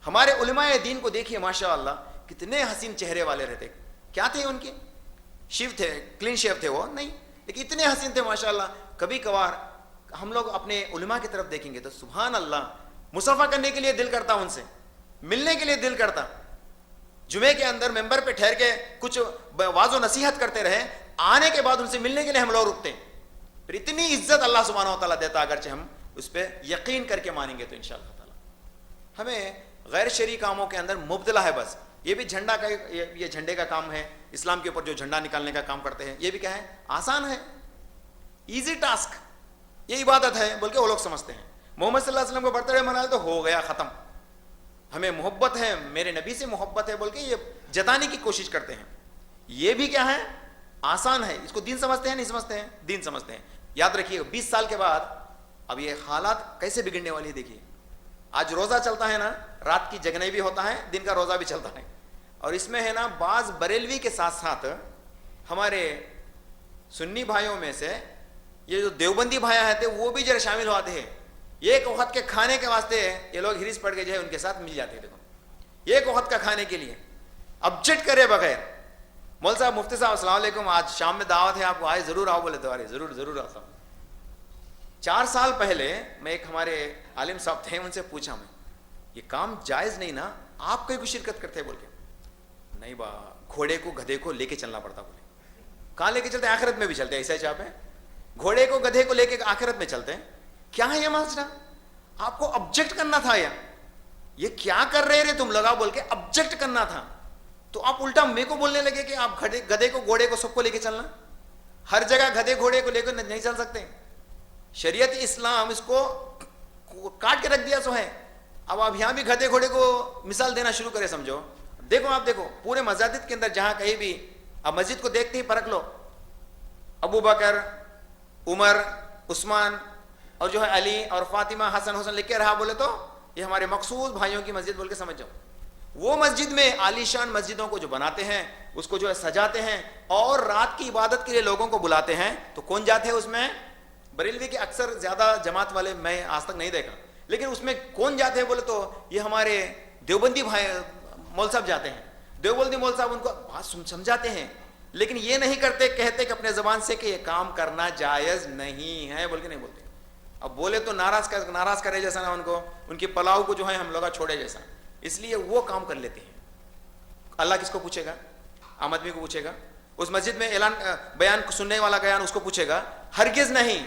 ہمارے علماء دین کو دیکھیے ماشاء اللہ کتنے حسین چہرے والے رہتے. کیا تھے ان کے؟ شیو تھے، کلین شیو تھے وہ نہیں، لیکن اتنے حسین تھے ماشاء اللہ. کبھی کبھار ہم لوگ اپنے علماء کی طرف دیکھیں گے تو سبحان اللہ مصافحہ کرنے کے لیے دل کرتا، ان سے ملنے کے لیے دل کرتا. جمعے کے اندر ممبر پہ ٹھہر کے کچھ واضح و نصیحت کرتے رہے، آنے کے بعد ان سے ملنے کے لیے ہم لوگ رکتے ہیں. پھر اتنی عزت اللہ سبحانہ و تعالیٰ دیتا اگرچہ ہم اس پہ یقین کر کے مانیں گے تو انشاءاللہ تعالیٰ. ہمیں غیر شرعی کاموں کے اندر مبتلا ہے بس. یہ بھی جھنڈا کا یہ جھنڈے کا کام ہے, اسلام کے اوپر جو جھنڈا نکالنے کا کام کرتے ہیں, یہ بھی کیا ہے, آسان ہے, ایزی ٹاسک, یہ عبادت ہے بلکہ وہ لوگ سمجھتے ہیں. محمد صلی اللہ علیہ وسلم کو برتھ ڈے منایا تو ہو گیا ختم, ہمیں محبت ہے, میرے نبی سے محبت ہے بول کے یہ جتانے کی کوشش کرتے ہیں. یہ بھی کیا ہے, آسان ہے. اس کو دین سمجھتے ہیں, نہیں سمجھتے ہیں, دین سمجھتے ہیں. یاد رکھیے 20 سال کے بعد اب یہ حالات کیسے بگڑنے والی ہے. دیکھیے آج روزہ چلتا ہے نا, رات کی جگنے بھی ہوتا ہے, دن کا روزہ بھی چلتا ہے, اور اس میں ہے نا بعض بریلوی کے ساتھ ساتھ ہمارے سنی بھائیوں میں سے یہ جو دیوبندی بھائی ہیں وہ بھی ذرا شامل ہوتے ہیں. ایک وقت کے کھانے کے واسطے یہ لوگ ہریس پڑ کے جو ہے ان کے ساتھ مل جاتے ہیں. دیکھو ایک وقت کا کھانے کے لیے ابجیکٹ کرے بغیر, مول صاحب مفتی صاحب السلام علیکم, آج شام میں دعوت ہے آپ کو, آئے ضرور آؤ. بولے تو ارے ضرور ضرور آتا ہوں. 4 سال پہلے میں ایک ہمارے عالم صاحب تھے, ان سے پوچھا میں یہ کام جائز نہیں نا, آپ کہیں کو شرکت کرتے بول کے. نہیں با, گھوڑے کو گدھے کو لے کے چلنا پڑتا. بولے کہاں لے کے چلتے, آخرت میں بھی چلتے. ایسا چاپ ہے, گھوڑے کو گدھے کو لے کے آخرت میں چلتے ہیں. کیا ہے یہ مسئلہ, آپ کو ابجیکٹ کرنا تھا, یہ کیا کر رہے تم لگا بول کے ابجیکٹ کرنا تھا. تو آپ الٹا میرے کو بولنے لگے کہ آپ گدھے کو گھوڑے کو سب کو لے کے چلنا. ہر جگہ گدھے گھوڑے کو لے کے نہیں چل سکتے. شریعت اسلام اس کو کاٹ کے رکھ دیا سو ہے. اب آپ یہاں بھی گدھے گھوڑے کو مثال دینا شروع کرے, سمجھو. دیکھو آپ دیکھو پورے مساجد کے اندر جہاں کہیں بھی اب مسجد کو دیکھتے ہی پرکھ لو, ابو بکر, عمر, عثمان اور جو ہے علی اور فاطمہ, حسن حسن لکھ کے رہا بولے تو یہ ہمارے مخصوص بھائیوں کی مسجد بول کے سمجھ جاؤ. وہ مسجد میں عالیشان مسجدوں کو جو بناتے ہیں, اس کو جو ہے سجاتے ہیں اور رات کی عبادت کے لیے لوگوں کو بلاتے ہیں, تو کون جاتے ہیں اس میں؟ بریلوی کے اکثر زیادہ جماعت والے میں آج تک نہیں دیکھا, لیکن اس میں کون جاتے ہیں بولے تو یہ ہمارے دیوبندی بھائی مول صاحب جاتے ہیں. دیوبندی مول صاحب ان کو بات سمجھاتے ہیں, لیکن یہ نہیں کرتے, کہتے کہ اپنے زبان سے کہ یہ کام کرنا جائز نہیں ہے بول کے نہیں بولتے. اب بولے تو ناراض کرے جیسا نا ان کو, ان کی پلاؤ کو جو ہے ہم لوگ چھوڑے جیسا, اس لیے وہ کام کر لیتے ہیں. اللہ کس کو پوچھے گا؟ عام آدمی کو پوچھے گا. اس مسجد میں اعلان بیان سننے والا گیا اس کو پوچھے گا؟ ہرگز نہیں.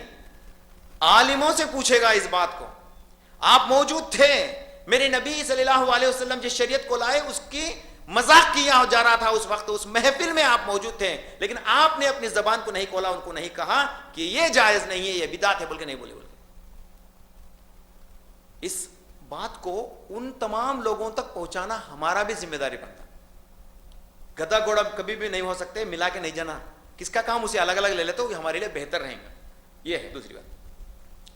عالموں سے پوچھے گا اس بات کو. آپ موجود تھے, میرے نبی صلی اللہ علیہ وسلم جس شریعت کو لائے اس کی مذاق کیا جا رہا تھا اس وقت, اس محفل میں آپ موجود تھے, لیکن آپ نے اپنی زبان کو نہیں کھولا, ان کو نہیں کہا کہ یہ جائز نہیں ہے, یہ بدعت ہے بول کے نہیں بولے. اس بات کو ان تمام لوگوں تک پہنچانا ہمارا بھی ذمہ داری بنتا. گدھا گھوڑا کبھی بھی نہیں ہو سکتے, ملا کے نہیں جانا. کس کا کام اسے الگ الگ لے لیتے ہو, ہمارے لیے بہتر رہیں گا. یہ ہے دوسری بات.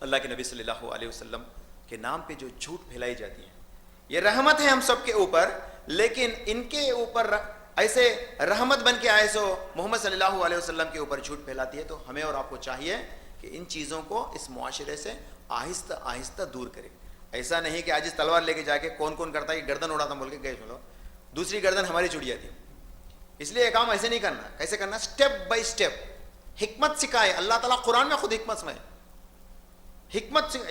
اللہ کے نبی صلی اللہ علیہ وسلم کے نام پہ جو جھوٹ پھیلائی جاتی ہے, یہ رحمت ہے ہم سب کے اوپر, لیکن ان کے اوپر ایسے رحمت بن کے آئے سو محمد صلی اللہ علیہ وسلم کے اوپر جھوٹ پھیلاتی ہے. تو ہمیں اور آپ کو چاہیے کہ ان چیزوں کو اس معاشرے سے آہستہ آہستہ دور کریں. ایسا نہیں کہ آج اس تلوار لے کے جا کے کون کون کرتا ہے کہ گردن اڑاتا بول کے گئے چلو, دوسری گردن ہماری چڑیا تھی. اس لیے یہ کام ایسے نہیں کرنا. کیسے کرنا؟ Step by step. حکمت سکھائے اللہ تعالیٰ, قرآن میں خود حکمت میں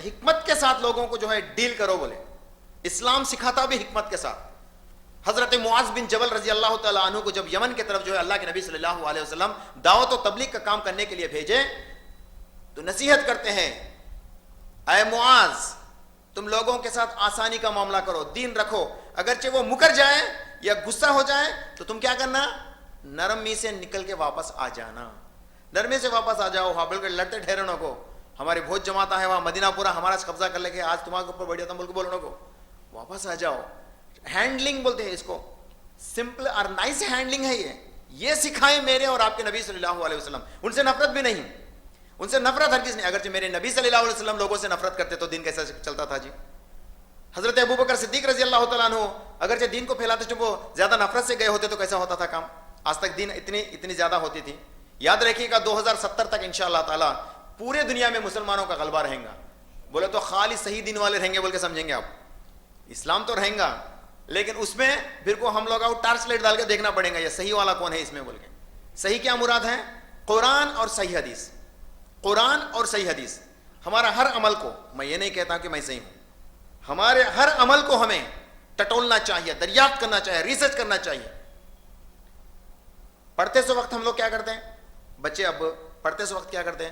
حکمت کے ساتھ لوگوں کو جو ہے ڈیل کرو بولے. اسلام سکھاتا بھی حکمت کے ساتھ. حضرت معاذ بن جبل رضی اللہ تعالیٰ عنہ کو جب یمن کی طرف جو ہے اللہ کے نبی صلی اللہ علیہ وسلم دعوت و تبلیغ کا کام کرنے کے لیے بھیجے, تو نصیحت کرتے ہیں, اے معاذ تم لوگوں کے ساتھ آسانی کا معاملہ کرو, دین رکھو. اگرچہ وہ مکر جائے یا غصہ ہو جائے تو تم کیا کرنا؟ نرمی سے نکل کے واپس آ جانا. نرمی سے واپس آ جاؤ. ہاں بالکل لڑتے ٹھہرنوں کو, ہمارے بہت جماعت ہے وہاں مدینہ پورا ہمارا قبضہ کر لے کے آج تمہارے اوپر بڑھیا تھا بول کے بولنے کو, واپس آ جاؤ. ہینڈلنگ بولتے ہیں اس کو, سمپل اور نائس ہینڈلنگ ہے یہ سکھائے میرے اور آپ کے نبی صلی اللہ علیہ وسلم. ان سے نفرت بھی نہیں, ان سے نفرت ہرگز نہیں. اگرچہ میرے نبی صلی اللہ علیہ وسلم لوگوں سے نفرت کرتے تو دین کیسا چلتا تھا جی. حضرت ابو بکر صدیق رضی اللہ تعالیٰ عنہ اگرچہ دین کو پھیلاتے جب وہ زیادہ نفرت سے گئے ہوتے تو کیسا ہوتا تھا کام. آج تک دین اتنی زیادہ ہوتی تھی. یاد رکھیے گا 2070 تک انشاءاللہ تعالیٰ پورے دنیا میں مسلمانوں کا غلبہ رہیں گا. بولے تو خالی صحیح دین والے رہیں گے بول کے سمجھیں گے آپ. اسلام تو رہیں گا, لیکن اس میں پھر کو ہم لوگ ٹارچ لائٹ ڈال کے دیکھنا پڑے گا یہ صحیح والا کون ہے اس میں بول کے. صحیح کیا مراد ہے؟ قرآن اور صحیح حدیث. قرآن اور صحیح حدیث. ہمارا ہر عمل کو, میں یہ نہیں کہتا کہ میں صحیح ہوں, ہمارے ہر عمل کو ہمیں ٹٹولنا چاہیے, دریافت کرنا چاہیے, ریسرچ کرنا چاہیے. پڑھتے سے وقت ہم لوگ کیا کرتے ہیں؟ بچے اب پڑھتے سے وقت کیا کرتے ہیں؟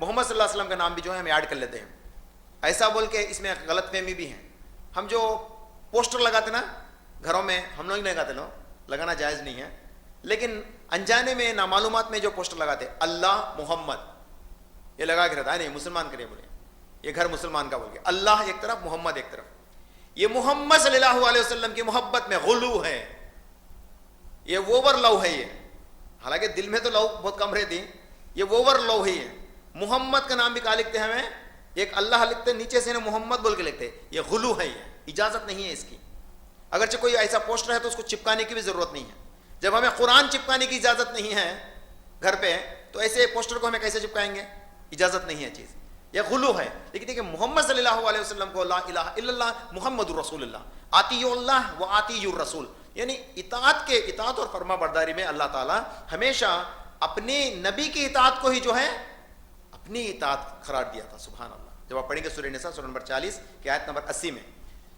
محمد صلی اللہ علیہ وسلم کا نام بھی جو ہے ہم ایڈ کر لیتے ہیں. ایسا بول کے اس میں غلط فہمی بھی ہے. ہم جو پوسٹر لگاتے نا گھروں میں, ہم لوگ نہیں لگاتے, لگانا جائز نہیں ہے, لیکن انجانے میں نامعلومات میں جو پوسٹر لگاتے اللہ محمد یہ لگا کے رہتا ہے, نہیں مسلمان کرے بولے یہ گھر مسلمان کا بول کے, اللہ ایک طرف محمد ایک طرف. یہ محمد صلی اللہ علیہ وسلم کی محبت میں غلو ہے, یہ اوور لو ہے. یہ حالانکہ دل میں تو لو بہت کم رہتی, یہ اوور لو ہے. یہ محمد کا نام بھی کہا لکھتے ہیں ہمیں, ایک اللہ لکھتے نیچے سے محمد بول کے لکھتے, یہ غلو ہے, یہ اجازت نہیں ہے اس کی. اگرچہ کوئی ایسا پوسٹر ہے تو اس کو چپکانے کی بھی ضرورت نہیں ہے. جب ہمیں قرآن چپکانے کی اجازت نہیں ہے گھر پہ, تو ایسے پوسٹر کو ہمیں کیسے چپکائیں گے؟ اجازت نہیں ہے چیز, یہ غلو ہے. لیکن دیکھیں محمد صلی اللہ علیہ وسلم کو لا الہ الا اللہ محمد الرسول اللہ, آتی اللہ و آتی الرسول, یعنی اطاعت اور فرما برداری میں اللہ تعالیٰ ہمیشہ اپنے نبی کی اطاعت کو ہی جو ہے اپنی اطاعت قرار دیا تھا. سبحان اللہ. جب آپ پڑھیں گے سورہ نساء سورہ نمبر 40 کی آیت نمبر 80 میں,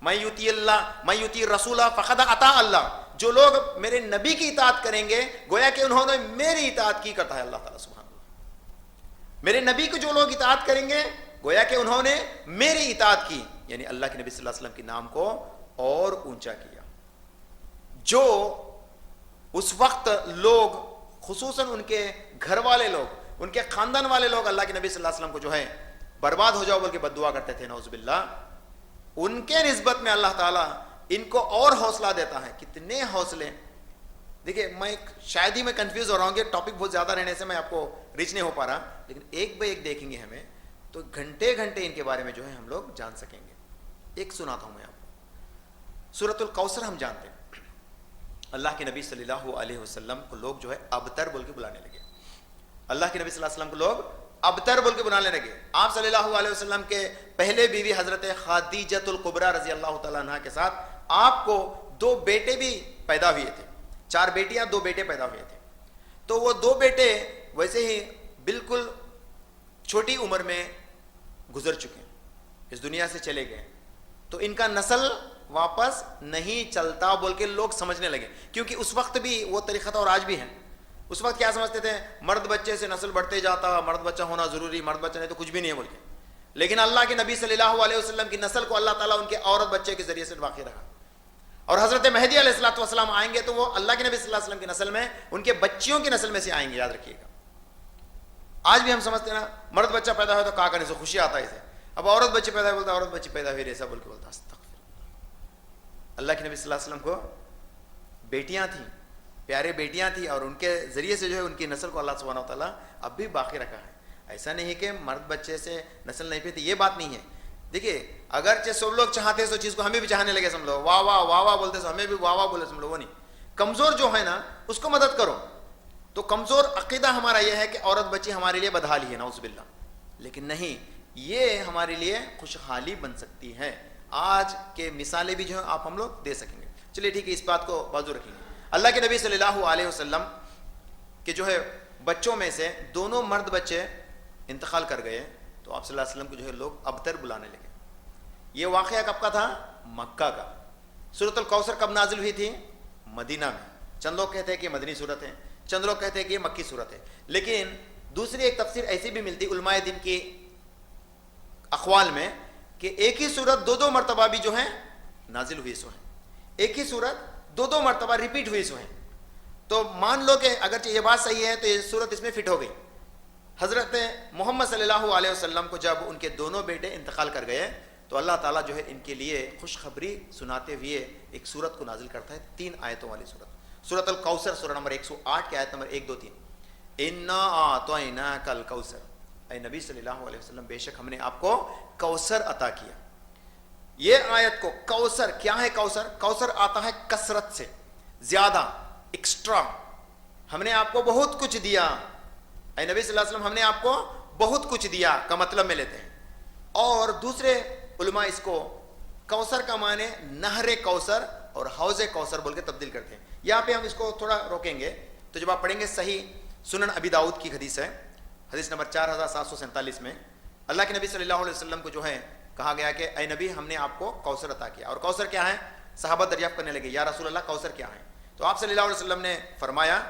میں یوتی اللہ میں یوتی رسول فقد اطاع اللہ, جو لوگ میرے نبی کی اطاعت کریں گے گویا کہ انہوں نے میری اطاعت کی کرتا ہے اللہ تعالیٰ. سبحان اللہ. میرے نبی کو جو لوگ اطاعت کریں گے گویا کہ انہوں نے میری اطاعت کی, یعنی اللہ کے نبی صلی اللہ علیہ وسلم کے نام کو اور اونچا کیا. جو اس وقت لوگ خصوصاً ان کے گھر والے لوگ, ان کے خاندان والے لوگ اللہ کے نبی صلی اللہ علیہ وسلم کو جو ہے برباد ہو جاؤ بول کے بد دعا کرتے تھے, نعوذ باللہ, ان کے نسبت میں اللہ تعالیٰ ان کو اور حوصلہ دیتا ہے. کتنے حوصلے. دیکھیے میں شاید ہی میں کنفیوز ہو رہا ہوں کہ ٹاپک بہت زیادہ رہنے سے میں آپ کو ریچ نہیں ہو پا رہا, لیکن ایک بائی ایک دیکھیں گے ہمیں تو گھنٹے گھنٹے ان کے بارے میں جو ہے ہم لوگ جان سکیں گے. ایک سناتا ہوں میں آپ کو, سورۃ الکوثر ہم جانتے ہیں. اللہ کے نبی صلی اللہ علیہ وسلم کو لوگ جو ہے ابتر بول کے بلانے لگے. اللہ کے نبی صلی اللہ علیہ وسلم کو لوگ ابتر بول کے بلانے لگے. آپ صلی اللہ علیہ وسلم کے پہلے بیوی حضرت خدیجۃ الکبریٰ رضی اللہ تعالیٰ عنہ کے ساتھ آپ کو 2 بیٹے بھی پیدا ہوئے تھے, 4 بیٹیاں 2 بیٹے پیدا ہوئے تھے. تو وہ 2 بیٹے ویسے ہی بالکل چھوٹی عمر میں گزر چکے, اس دنیا سے چلے گئے. تو ان کا نسل واپس نہیں چلتا بول کے لوگ سمجھنے لگے, کیونکہ اس وقت بھی وہ طریقہ تھا اور آج بھی ہے. اس وقت کیا سمجھتے تھے, مرد بچے سے نسل بڑھتے جاتا, مرد بچہ ہونا ضروری, مرد بچہ نہیں تو کچھ بھی نہیں ہے بول کے. لیکن اللہ کے نبی صلی اللہ علیہ وسلم کی نسل کو اللہ تعالیٰ ان کے عورت بچے کے ذریعے سے باقی رکھا. اور حضرت مہدی علیہ الصلوۃ والسلام آئیں گے تو وہ اللہ کے نبی صلی اللہ علیہ وسلم کی نسل میں, ان کے بچیوں کی نسل میں سے آئیں گے, یاد رکھیے گا. آج بھی ہم سمجھتے ہیں نا مرد بچہ پیدا ہوا تو کہا کرنے سے خوشی آتا ہے اسے, اب عورت بچے پیدا ہوئے بولتا عورت بچی پیدا ہوئی ایسا بول کے بولتا. اللہ کے نبی صلی اللہ علیہ وسلم کو بیٹیاں تھیں, پیارے بیٹیاں تھیں, اور ان کے ذریعے سے جو ہے ان کی نسل کو اللہ سبحانہ و تعالیٰ اب بھی باقی رکھا ہے. ایسا نہیں ہے کہ مرد بچے سے نسل نہیں پیتی, یہ بات نہیں ہے. دیکھیے اگرچہ سب لوگ چاہتے ہیں اس چیز کو, ہمیں بھی چاہنے لگے سم لوگ, واہ واہ واہ واہ بولتے, ہمیں بھی واہ واہ بولے سم لوگ. وہ نہیں, کمزور جو ہے نا اس کو مدد کرو. تو کمزور عقیدہ ہمارا یہ ہے کہ عورت بچی ہمارے لیے بدحالی ہے, نعوذ باللہ. لیکن نہیں, یہ ہمارے لیے خوشحالی بن سکتی ہے. آج کے مثالیں بھی جو ہیں آپ ہم لوگ دے سکیں گے. چلیے ٹھیک ہے, اس بات کو بازو رکھیں گے. اللہ کے نبی صلی اللہ علیہ وسلم کے جو ہے بچوں میں سے 2 مرد بچے انتقال کر گئے, تو آپ صلی اللہ علیہ وسلم کو جو ہے لوگ ابتر بلانے لگے. یہ واقعہ کب کا تھا؟ مکہ کا. سورۃ الکوثر کب نازل ہوئی تھی؟ مدینہ میں. چند لوگ کہتے ہیں کہ یہ مدنی صورت ہے, چند لوگ کہتے ہیں کہ یہ مکی صورت ہے. لیکن دوسری ایک تفسیر ایسی بھی ملتی علماء دین کی اقوال میں کہ ایک ہی صورت 2 مرتبہ بھی جو ہے نازل ہوئی سو ہے, ایک ہی صورت 2 مرتبہ ریپیٹ ہوئی سو ہے. تو مان لو کہ اگرچہ یہ بات صحیح ہے تو یہ صورت اس میں فٹ ہو گئی. حضرت محمد صلی اللہ علیہ وسلم کو جب ان کے دونوں بیٹے انتقال کر گئے تو اللہ تعالیٰ جو ہے ان کے لیے خوشخبری سناتے ہوئے ایک صورت کو نازل کرتا ہے, 3 آیتوں والی صورت, سورۃ الکوثر, سورہ نمبر 108 کی آیت نمبر 1 2 3. انا اعطیناک الکوثر, اے نبی صلی اللہ علیہ وسلم بے شک ہم نے آپ کو کوثر عطا کیا. یہ آیت کو کوثر کیا ہے؟ کوثر, کوثر آتا ہے کثرت سے, زیادہ, ایکسٹرا. ہم نے آپ کو بہت کچھ دیا, اے نبی صلی اللہ علیہ وسلم ہم نے آپ کو بہت کچھ دیا کا مطلب میں لیتے ہیں. اور دوسرے علماء اس کو کوثر کا معنی نہر کوثر اور حوض کوثر بول کے تبدیل کرتے ہیں. یہاں پہ ہم اس کو تھوڑا روکیں گے. تو جب آپ پڑھیں گے صحیح سنن ابی داؤد کی حدیث ہے, حدیث نمبر 4747 میں اللہ کے نبی صلی اللہ علیہ وسلم کو جو ہے کہا گیا کہ اے نبی ہم نے آپ کو کوثر عطا کیا. اور کوثر کیا ہے؟ صحابہ دریافت کرنے لگے, یا رسول اللہ کوثر کیا ہے؟ تو آپ صلی اللہ علیہ وسلم نے فرمایا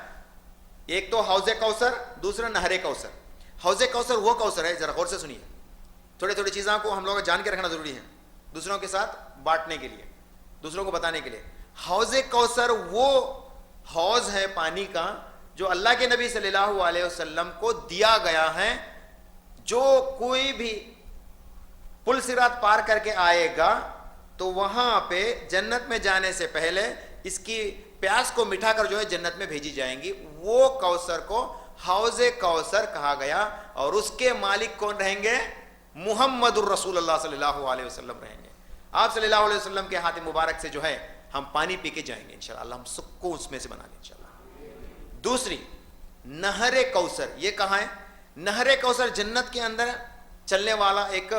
ایک تو حوض کوثر, دوسرا نہر کوثر. حوض کوثر وہ کوثر ہے, ذرا غور سے سنیے, تھوڑی تھوڑی چیزوں کو ہم لوگ جان کے رکھنا ضروری ہے دوسروں کے ساتھ بانٹنے کے لیے, دوسروں کو بتانے کے لیے. حوض کوثر وہ حوض ہے پانی کا جو اللہ کے نبی صلی اللہ علیہ وسلم کو دیا گیا ہے. جو کوئی بھی پل صراط پار کر کے آئے گا تو وہاں پہ جنت میں جانے سے پہلے اس کی پیاس کو مٹھا کر جو ہے جنت میں بھیجی جائیں گی. وہ کوثر کو حوض کوثر کہا گیا, اور اس کے مالک کون رہیں گے؟ محمد الرسول اللہ صلی اللہ علیہ وسلم رہیں گے. آپ صلی اللہ علیہ وسلم کے ہاتھ مبارک سے جو ہے ہم پانی پی کے جائیں گے انشاءاللہ. اللہ ہم سب کو اس میں سے بنا لیں انشاءاللہ. دوسری نہر کوثر, یہ کہاں ہے؟ نہر کوثر جنت کے اندر چلنے والا ایک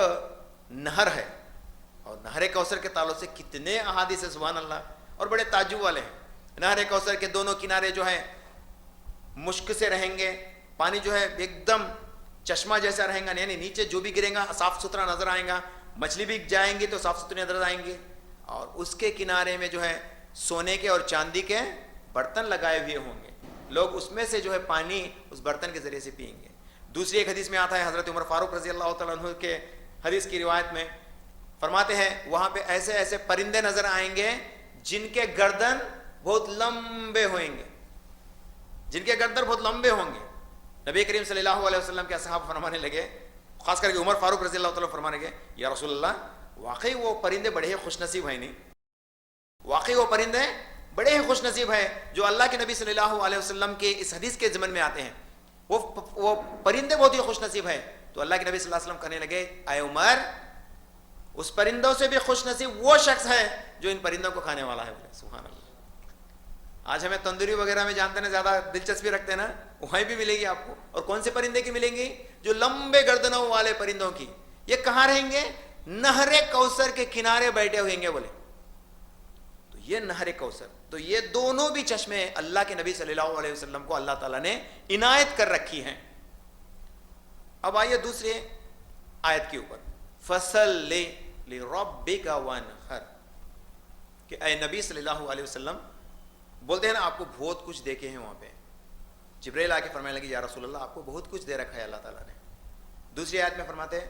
نہر ہے, اور نہر کوثر کے تعلق سے کتنے احادیث سبحان اللہ, اور بڑے تعجب والے ہیں. نہر کوثر کے دونوں کنارے جو ہے مشک سے رہیں گے, پانی جو ہے ایک دم چشمہ جیسا رہیں گا, یعنی نیچے جو بھی گرے گا صاف ستھرا نظر آئے گا, مچھلی بھی جائیں گی تو صاف ستھری نظر آئیں گے, اور اس کے کنارے میں جو ہے سونے کے اور چاندی کے برتن لگائے ہوئے ہوں گے. لوگ اس میں سے جو ہے پانی اس برتن کے ذریعے سے پئیں گے. دوسری ایک حدیث میں آتا ہے, حضرت عمر فاروق رضی اللہ تعالیٰ عنہ کے حدیث کی روایت میں فرماتے ہیں وہاں پہ ایسے ایسے پرندے نظر آئیں گے جن کے گردن بہت لمبے ہوئیں گے, جن کے گردن بہت لمبے ہوں گے. نبی کریم صلی اللہ علیہ وسلم کے اصحاب فرمانے لگے, خاص کر کے عمر فاروق رضی اللہ تعالیٰ فرمانے لگے, یا رسول اللہ واقعی وہ پرندے بڑے ہی خوش نصیب ہیں, نہیں واقعی وہ پرندے بڑے ہی خوش نصیب ہیں جو اللہ کے نبی صلی اللہ علیہ وسلم کے اس حدیث کے ضمن میں آتے ہیں. وہ پرندے بہت ہی خوش نصیب ہیں. تو اللہ کے نبی صلی اللہ علیہ وسلم کہنے لگے, اے عمر اس پرندوں سے بھی خوش نصیب وہ شخص ہے جو ان پرندوں کو کھانے والا ہے. بولے سبحان اللہ. آج ہمیں تندوری وغیرہ میں جانتے ہیں زیادہ دلچسپی رکھتے ہیں نا, وہیں بھی ملے گی آپ کو. اور کون سے پرندے کی ملیں گی؟ جو لمبے گردنوں والے پرندوں کی. یہ کہاں رہیں گے؟ نہر کوثر کے کنارے بیٹھے ہوئیں گے. بولے تو یہ نہر کوثر, تو یہ دونوں بھی چشمے اللہ کے نبی صلی اللہ علیہ وسلم کو اللہ تعالیٰ نے عنایت کر رکھی ہیں. اب آئیے دوسرے آیت کے اوپر, فصل لربک وانحر, کہ اے نبی صلی اللہ علیہ وسلم بولتے ہیں نا آپ کو بہت کچھ دیکھے ہیں وہاں پہ. جبرائیل آ کے فرمانے لگے, یا رسول اللہ آپ کو بہت کچھ دے رکھا ہے اللہ تعالیٰ نے. دوسری آیت میں فرماتے ہیں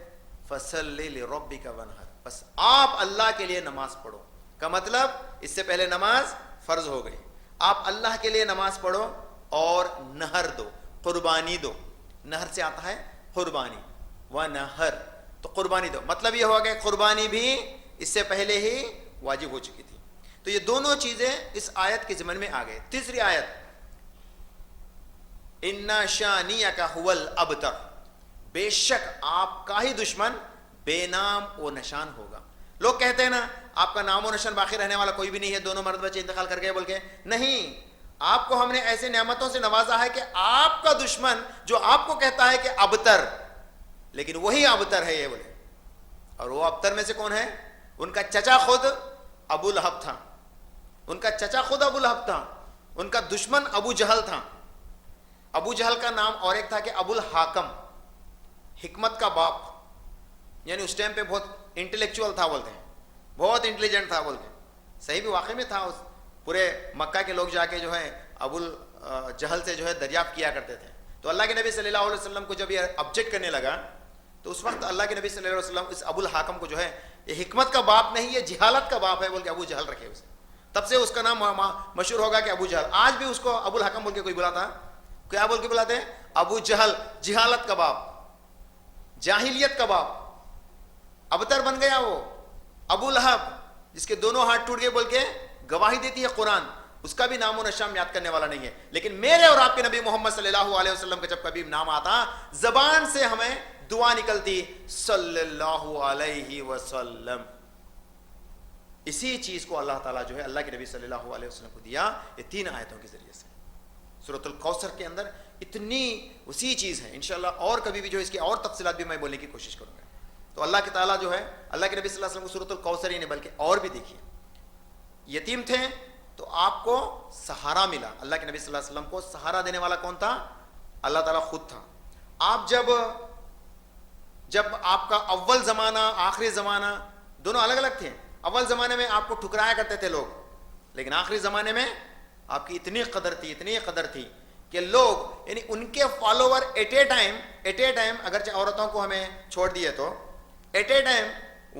فصل لربک وانحر, بس آپ اللہ کے لیے نماز پڑھو. کا مطلب اس سے پہلے نماز فرض ہو گئی, آپ اللہ کے لیے نماز پڑھو اور نہر دو, قربانی دو. نہر سے آتا ہے قربانی, ونحر تو قربانی دو. مطلب یہ ہوا کہ قربانی بھی اس سے پہلے ہی واجب ہو چکی تھی. تو یہ دونوں چیزیں اس آیت کے ضمن میں آ گئے. تیسری آیت, اِنَّ شَانِئَكَ هُوَ الْأَبْتَرُ, بے شک آپ کا ہی دشمن بے نام و نشان ہوگا. لوگ کہتے ہیں نا آپ کا نام و نشان باقی رہنے والا کوئی بھی نہیں ہے, دونوں مرد بچے انتقال کر گئے بول کے. نہیں, آپ کو ہم نے ایسے نعمتوں سے نوازا ہے کہ آپ کا دشمن جو آپ کو کہتا ہے کہ ابتر, لیکن وہی ابتر ہے یہ. بولے اور وہ ابتر میں سے کون ہے؟ ان کا چچا خود ابو لہب تھا, ان کا چچا خود ابو لہب تھا, ان کا دشمن ابو جہل تھا. ابو جہل کا نام اور ایک تھا کہ ابو الحاکم, حکمت کا باپ, یعنی اس ٹائم پہ بہت انٹلیکچوئل تھا, بولتے ہیں بہت انٹیلیجنٹ تھا. بولتے ہیں صحیح بھی واقعی میں تھا. اس پورے مکہ کے لوگ جا کے جو ہے ابو جہل سے جو ہے دریافت کیا کرتے تھے. تو اللہ کے نبی صلی اللہ علیہ وسلم کو جب یہ آبجیکٹ کرنے لگا تو اس وقت اللہ کے نبی صلی اللہ علیہ وسلم اس ابو الحاکم کو جو ہے یہ حکمت کا باپ نہیں, یہ جہالت کا باپ ہے بول کے ابو جہل رکھے اسے. تب سے اس کا نام مشہور ہوگا کہ ابو جہل. آج بھی اس کو ابو الحاکم بول کے کوئی بلاتا, کیا بول کے بلاتے ہیں؟ ابو جہل, جہالت کا باپ, جاہلیت کا باپ. ابتر بن گیا وہ ابو لہب جس کے دونوں ہاتھ ٹوٹ گئے بول کے گواہی دیتی ہے قرآن. اس کا بھی نام و نشان یاد کرنے والا نہیں ہے. لیکن میرے اور آپ کے نبی محمد صلی اللہ علیہ وسلم کا جب کبھی نام آتا زبان سے ہمیں دعا نکلتی صلی اللہ علیہ وسلم. اسی چیز کو اللہ تعالیٰ جو ہے اللہ کے نبی صلی اللہ علیہ وسلم کو دیا یہ 3 آیتوں کے ذریعے سے. سورۃ الکوثر کے اندر اتنی اسی چیز ہے. انشاءاللہ اور کبھی بھی جو اس کی اور تفصیلات بھی میں بولنے کی کوشش کروں گا. تو اللہ کے تعالیٰ جو ہے اللہ کے نبی صلی اللہ علیہ وسلم کو سورۃ الکوثر ہی نہیں بلکہ اور بھی دیکھیے. یتیم تھے تو آپ کو سہارا ملا. اللہ کے نبی صلی اللہ علیہ وسلم کو سہارا دینے والا کون تھا؟ اللہ تعالیٰ خود تھا. آپ جب آپ کا اول زمانہ آخری زمانہ دونوں الگ الگ تھے. اول زمانے میں آپ کو ٹھکرایا کرتے تھے لوگ, لیکن آخری زمانے میں آپ کی اتنی قدر تھی کہ لوگ یعنی ان کے فالوور ایٹ اے ٹائم اگرچہ عورتوں کو ہمیں چھوڑ دیے تو ایٹ اے ٹائم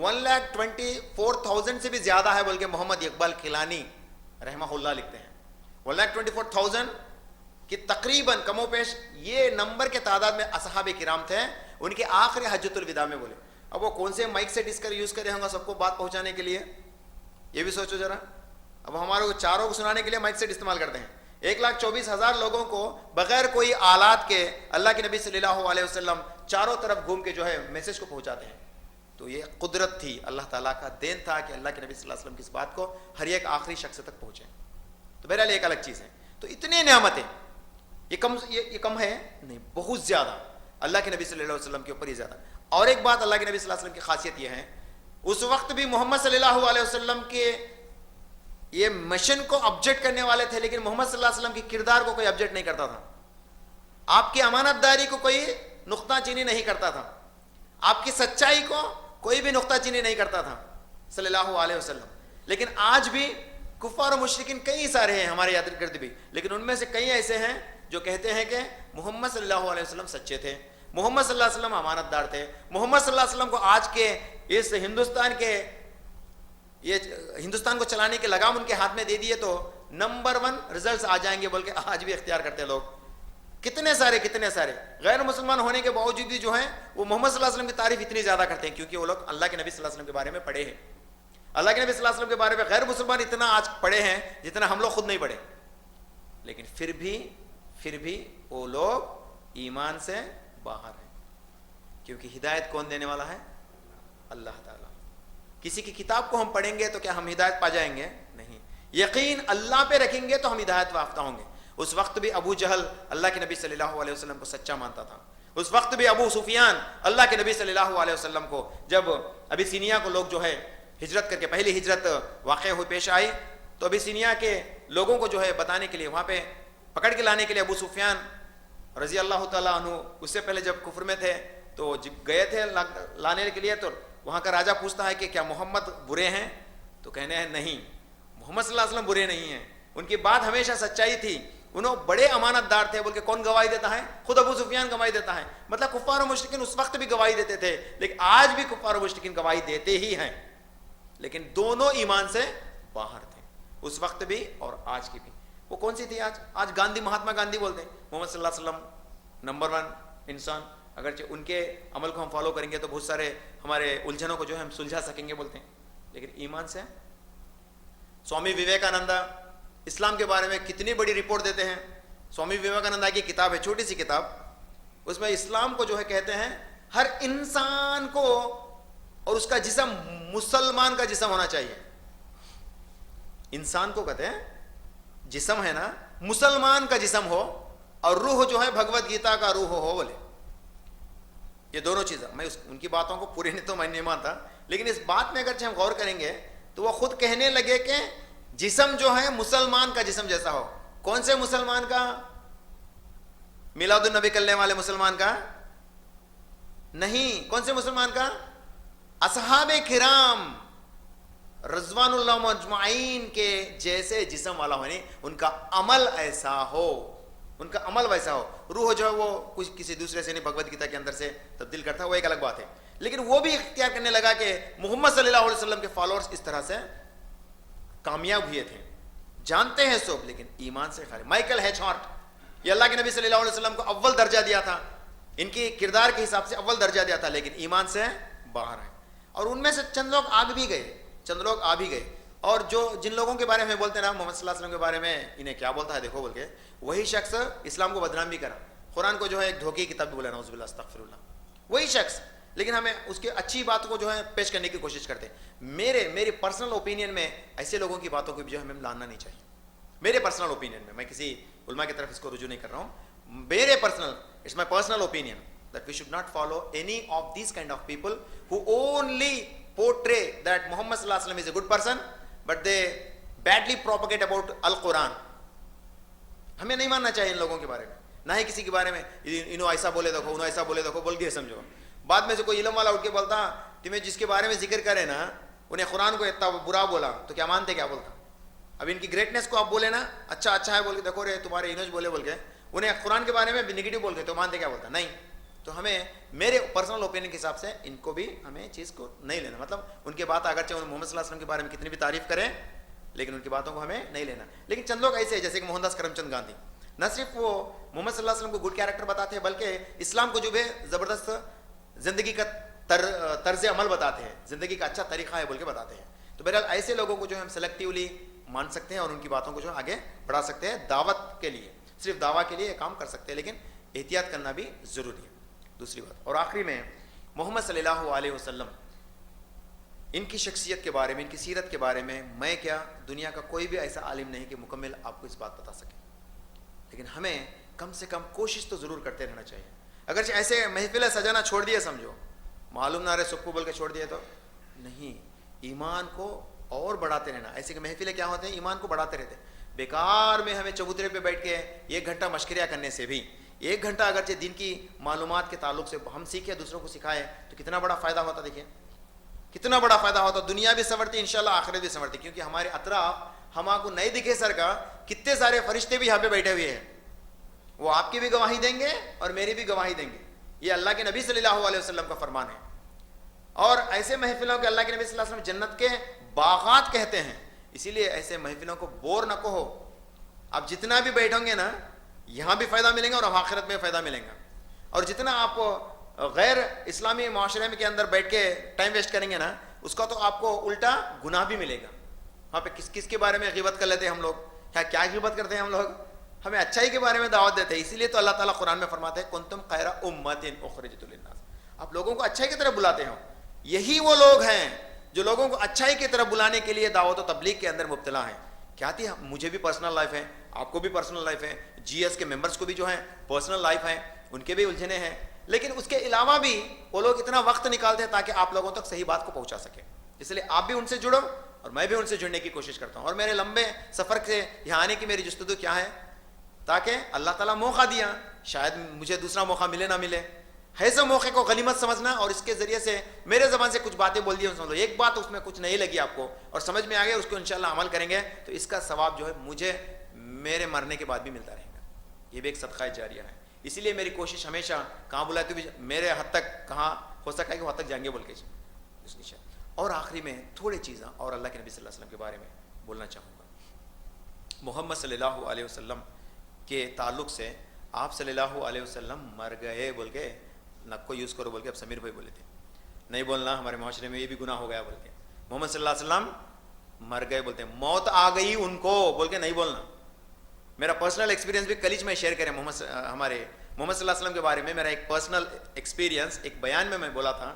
1,24,000 سے بھی زیادہ ہے، بلکہ محمد اقبال کیلانی رحمہ اللہ لکھتے ہیں 1,24,000 کہ تقریباً کم و بیش یہ نمبر کے تعداد میں اصحاب کرام تھے ان کے آخری حجۃ الوداع میں بولے. اب وہ کون سے مائک سیٹ اس کا یوز کرے ہوں گا سب کو بات پہنچانے کے لیے، یہ بھی سوچو ذرا. اب ہمارے کو چاروں کو سنانے کے لیے مائک سیٹ استعمال کرتے ہیں. 1,24,000 لوگوں کو بغیر کوئی آلات کے اللہ کے نبی صلی اللہ علیہ وسلم چاروں طرف گھوم کے جو ہے میسج کو پہنچاتے ہیں. تو یہ قدرت تھی، اللہ تعالیٰ کا دین تھا کہ اللہ کے نبی صلی اللہ علیہ وسلم کی اس بات کو ہر ایک آخری شخص تک پہنچے. تو بہرحال ایک الگ چیز ہے. تو اتنے نعمتیں یہ کم ہے نہیں، بہت زیادہ اللہ کے نبی صلی اللہ علیہ وسلم کے اوپر ہی زیادہ. اور ایک بات اللہ کے نبی صلی اللہ علیہ وسلم کی خاصیت یہ ہے، اس وقت بھی محمد صلی اللہ علیہ وسلم کے یہ مشن کو آبجیکٹ کرنے والے تھے، لیکن محمد صلی اللہ علیہ وسلم کی کردار کو کوئی آبجیکٹ نہیں کرتا تھا، آپ کی امانت داری کو کوئی نقطہ چینی نہیں کرتا تھا، آپ کی سچائی کو کوئی بھی نقطہ چینی نہیں کرتا تھا صلی اللہ علیہ وسلم. لیکن آج بھی کفار و مشرکین کئی سارے ہیں ہمارے ارد گرد بھی، لیکن ان میں سے کئی ایسے ہیں جو کہتے ہیں کہ محمد صلی اللہ علیہ وسلم سچے تھے، محمد صلی اللہ علیہ وسلم امانت دار تھے، محمد صلی اللہ علیہ وسلم کو آج کے اس ہندوستان کو چلانے کے لگام ان کے ہاتھ میں دے دیے تو نمبر 1 ریزلٹس آ جائیں گے، بلکہ آج بھی اختیار کرتے ہیں لوگ. کتنے سارے غیر مسلمان ہونے کے باوجود بھی جو ہیں وہ محمد صلی اللہ علیہ وسلم کی تعریف اتنی زیادہ کرتے ہیں، کیونکہ وہ لوگ اللہ کے نبی صلی اللہ علیہ وسلم کے بارے میں پڑھے ہیں. اللہ کے نبی صلی اللہ علیہ وسلم کے بارے میں غیر مسلمان اتنا آج پڑھے ہیں جتنا ہم لوگ خود نہیں پڑھے، لیکن پھر بھی وہ لوگ ایمان سے باہر ہیں. کیونکہ ہدایت کون دینے والا ہے؟ اللہ تعالیٰ. کسی کی کتاب کو ہم پڑھیں گے تو کیا ہم ہدایت پا جائیں گے؟ نہیں. یقین اللہ پہ رکھیں گے تو ہم ہدایت یافتہ ہوں گے. اس وقت بھی ابو جہل اللہ کے نبی صلی اللہ علیہ وسلم کو سچا مانتا تھا. اس وقت بھی ابو سفیان اللہ کے نبی صلی اللہ علیہ وسلم کو، جب ابیسینیا کو لوگ جو ہے ہجرت کر کے پہلی ہجرت واقع ہوئی پیش آئی تو ابیسینیا کے لوگوں کو جو ہے بتانے کے لیے وہاں پہ پکڑ کے لانے کے لیے ابو سفیان رضی اللہ تعالیٰ عنہ اس سے پہلے جب کفر میں تھے تو جب گئے تھے لانے کے لیے تو وہاں کا راجہ پوچھتا ہے کہ کیا محمد برے ہیں؟ تو کہنے ہیں نہیں، محمد صلی اللہ علیہ وسلم برے نہیں ہیں، ان کی بات ہمیشہ سچائی تھی، انہوں بڑے امانت دار تھے. بلکہ کون گواہی دیتا ہے؟ خود ابو سفیان گواہی دیتا ہے. مطلب کفار و مشرکین اس وقت بھی گواہی دیتے تھے، لیکن آج بھی کفار و مشرکین گواہی دیتے ہی ہیں، لیکن دونوں ایمان سے باہر تھے، اس وقت بھی اور آج کی بھی. وہ کون سی تھی؟ آج گاندھی، مہاتما گاندھی بولتے ہیں محمد صلی اللہ علیہ وسلم نمبر 1 انسان، اگرچہ ان کے عمل کو ہم فالو کریں گے تو بہت سارے ہمارے الجھنوں کو جو ہے ہم سلجھا سکیں گے بولتے ہیں، لیکن ایمان سے. سوامی وویکانندا اسلام کے بارے میں کتنی بڑی رپورٹ دیتے ہیں. سوامی وویکانندا کی کتاب ہے، چھوٹی سی کتاب، اس میں اسلام کو جو ہے کہتے ہیں ہر انسان کو اور اس کا جسم مسلمان کا جسم ہونا چاہیے. انسان کو کہتے ہیں جسم ہے نا، مسلمان کا جسم ہو اور روح جو ہے بھگوت گیتا کا روح ہو بولے. یہ دونوں چیزیں میں ان کی باتوں کو پوری نہیں تو میں نہیں مانتا، لیکن اس بات میں اگرچہ ہم غور کریں گے تو وہ خود کہنے لگے کہ جسم جو ہے مسلمان کا جسم جیسا ہو. کون سے مسلمان کا؟ میلاد النبی کرنے والے مسلمان کا نہیں. کون سے مسلمان کا؟ اصحاب کرام رضوان اللہ مجمعین کے جیسے جسم والا ہونے، ان کا عمل ایسا ہو، ان کا عمل ویسا ہو. روح جو ہے وہ کچھ کسی دوسرے سے نہیں، بھگوت گیتا کے اندر سے تبدیل کرتا ہے، وہ ایک الگ بات ہے. لیکن وہ بھی اختیار کرنے لگا کہ محمد صلی اللہ علیہ وسلم کے فالوورز اس طرح سے کامیاب ہوئے تھے. جانتے ہیں سب لیکن ایمان سے خالی. مائیکل ہیچ ہارٹ، یہ اللہ کے نبی صلی اللہ علیہ وسلم کو اول درجہ دیا تھا، ان کی کردار کے حساب سے اول درجہ دیا تھا، لیکن ایمان سے باہر ہے. اور ان میں سے چند لوگ آ بھی گئے. اور جن لوگوں کے بارے میں بولتے ہیں نا محمد صلی اللہ علیہ وسلم کے بارے میں انہیں کیا بولتا ہے دیکھو بول کے، وہی شخص اسلام کو بدنام بھی کرا، قرآن کو جو ہے ایک دھوکے کی کتاب بھی بولا، نعوذ باللہ استغفر اللہ. وہی شخص، لیکن ہمیں اس کی اچھی باتوں کو جو ہے پیش کرنے کی کوشش کرتے ہیں. میری پرسنل اوپینین میں ایسے لوگوں کی باتوں کو بھی جو ہمیں لانا نہیں چاہیے. میرے پرسنل اوپینین میں کسی علماء کی طرف اس کو رجوع نہیں کر رہا ہوں. It's my personal opinion that we should not follow any of these kind of people who only portray that Muhammad sallallahu alaihi wasallam is a good person, but they badly propagate about Al-Quran. ہمیں نہیں ماننا چاہیے ان لوگوں کے بارے میں، نہ ہی کسی کے بارے میں انہوں ایسا بولے دیکھو، انہوں ایسا بولے دیکھو بول کے سمجھو. بعد میں سے کوئی علم والا اٹھ کے بولتا تمہیں جس کے بارے میں ذکر کرے نا انہیں قرآن کو اتنا برا بولا تو کیا مانتے؟ کیا بولتا؟ اب ان کی گریٹنس کو آپ بولے نا اچھا ہے بول کے دیکھو رے تمہارے انوج بولے بول کے، انہیں قرآن کے بارے میں نگیٹو بول کے تو مانتے کیا بولتا نہیں. تو ہمیں میرے پرسنل اوپینین کے حساب سے ان کو بھی ہمیں چیز کو نہیں لینا. مطلب ان کے بات اگرچہ محمد صلی اللہ علیہ وسلم کے بارے میں کتنی بھی تعریف کریں لیکن ان کی باتوں کو ہمیں نہیں لینا. لیکن چند لوگ ایسے ہیں جیسے کہ موہن داس کرم چند گاندھی, نہ صرف وہ محمد صلی اللہ علیہ وسلم کو گڈ کیریکٹر بتاتے ہیں بلکہ اسلام کو جو ہے زبردست زندگی کا طرز عمل بتاتے ہیں, زندگی کا اچھا طریقہ ہے بول کے بتاتے ہیں. تو بہرحال ایسے لوگوں کو جو ہم سلیکٹیولی مان سکتے ہیں اور ان کی باتوں کو جو آگے بڑھا سکتے ہیں. دعوت کے لیے, صرف دعویٰ کے لیے یہ کام کر سکتے ہیں, لیکن احتیاط کرنا بھی ضروری ہے. دوسری بات, اور آخری میں محمد صلی اللہ علیہ وسلم ان کی شخصیت کے بارے میں, ان کی سیرت کے بارے میں کیا دنیا کا کوئی بھی ایسا عالم نہیں کہ مکمل آپ کو اس بات بتا سکے, لیکن ہمیں کم سے کم کوشش تو ضرور کرتے رہنا چاہیے. اگرچہ ایسے محفلیں سجانا چھوڑ دیے سمجھو, معلوم نہ رہے سب کو بول کے چھوڑ دیے تو نہیں, ایمان کو اور بڑھاتے رہنا. ایسے کہ محفلیں کیا ہوتے ہیں, ایمان کو بڑھاتے رہتے ہیں. بیکار میں ہمیں چبوترے پہ بیٹھ کے 1 گھنٹہ مشکریہ کرنے سے بھی 1 گھنٹہ اگرچہ دین کی معلومات کے تعلق سے ہم سیکھیں, دوسروں کو سکھائیں تو کتنا بڑا فائدہ ہوتا. دیکھیں کتنا بڑا فائدہ ہوتا, دنیا بھی سنورتی انشاءاللہ, آخرت بھی سنورتی. کیونکہ ہمارے اطراف ہم آپ کو نہیں دکھے سر کا کتنے سارے فرشتے بھی یہاں پہ بیٹھے ہوئے ہیں, وہ آپ کی بھی گواہی دیں گے اور میری بھی گواہی دیں گے. یہ اللہ کے نبی صلی اللہ علیہ وسلم کا فرمان ہے. اور ایسے محفلوں کے اللہ کے نبی صلی اللہ علیہ وسلم جنت کے باغات کہتے ہیں. اسی لیے ایسے محفلوں کو بور نہ کہو. آپ جتنا بھی بیٹھیں گے نا, یہاں بھی فائدہ ملیں گا اور آخرت میں فائدہ ملیں گا. اور جتنا آپ غیر اسلامی معاشرے کے اندر بیٹھ کے ٹائم ویسٹ کریں گے نا, اس کا تو آپ کو الٹا گناہ بھی ملے گا. وہاں پہ کس کے بارے میں غیبت کر لیتے ہیں ہم لوگ, کیا غیبت کرتے ہیں ہم لوگ, ہمیں اچھائی کے بارے میں دعوت دیتے ہیں. اسی لیے تو اللہ تعالیٰ قرآن میں فرماتے ہیں کنتم خیر امۃ اخرجت للناس, آپ لوگوں کو اچھائی کی طرف بلاتے ہو. یہی وہ لوگ ہیں جو لوگوں کو اچھائی کی طرف بلانے کے لیے دعوت و تبلیغ کے اندر مبتلا ہیں. کیا تھی, مجھے بھی پرسنل لائف ہے, آپ کو بھی پرسنل لائف ہے, جی ایس کے ممبرس کو بھی جو ہیں پرسنل لائف ہے, ان کے بھی الجھنے ہیں. لیکن اس کے علاوہ بھی وہ لوگ اتنا وقت نکالتے ہیں تاکہ آپ لوگوں تک صحیح بات کو پہنچا سکیں. اس لیے آپ بھی ان سے جڑو اور میں بھی ان سے جڑنے کی کوشش کرتا ہوں. اور میرے لمبے سفر سے یہاں آنے کی میری جستجو کیا ہے, تاکہ اللہ تعالیٰ موقع دیا, شاید مجھے دوسرا موقع ملے نہ ملے, ایسے موقع کو غنیمت سمجھنا اور اس کے ذریعے سے میرے زبان سے کچھ باتیں بول دی, سمجھ لو ایک بات اس میں کچھ نہیں لگی آپ کو اور سمجھ میں آ گیا, اس کو انشاءاللہ عمل کریں گے تو اس کا ثواب جو ہے مجھے میرے مرنے کے بعد بھی ملتا رہے گا. یہ بھی ایک صدقہ جاریہ ہے. اسی لیے میری کوشش ہمیشہ کہاں بلاتے بھی میرے حد تک کہاں ہو سکا ہے کہ وہ حد تک جائیں گے بول کے. اور آخری میں تھوڑی چیزیں اور اللہ کے نبی صلی اللہ علیہ وسلم کے بارے میں بولنا چاہوں گا. محمد صلی اللہ علیہ وسلم کے تعلق سے آپ صلی اللہ علیہ وسلم مر گئے بول کے نق کو یوز کرو بول کے اب سمیر بھائی بولے تھے, نہیں بولنا, ہمارے معاشرے میں یہ بھی گناہ ہو گیا بول کے. محمد صلی اللہ علیہ وسلم مر گئے بولتے ہیں, موت آ گئی ان کو بول کے نہیں بولنا. میرا پرسنل ایکسپیرینس بھی کلیج میں شیئر کریں. ہمارے محمد صلی اللہ علیہ وسلم کے بارے میں میرا ایک پرسنل ایکسپیرینس ایک بیان میں بولا تھا,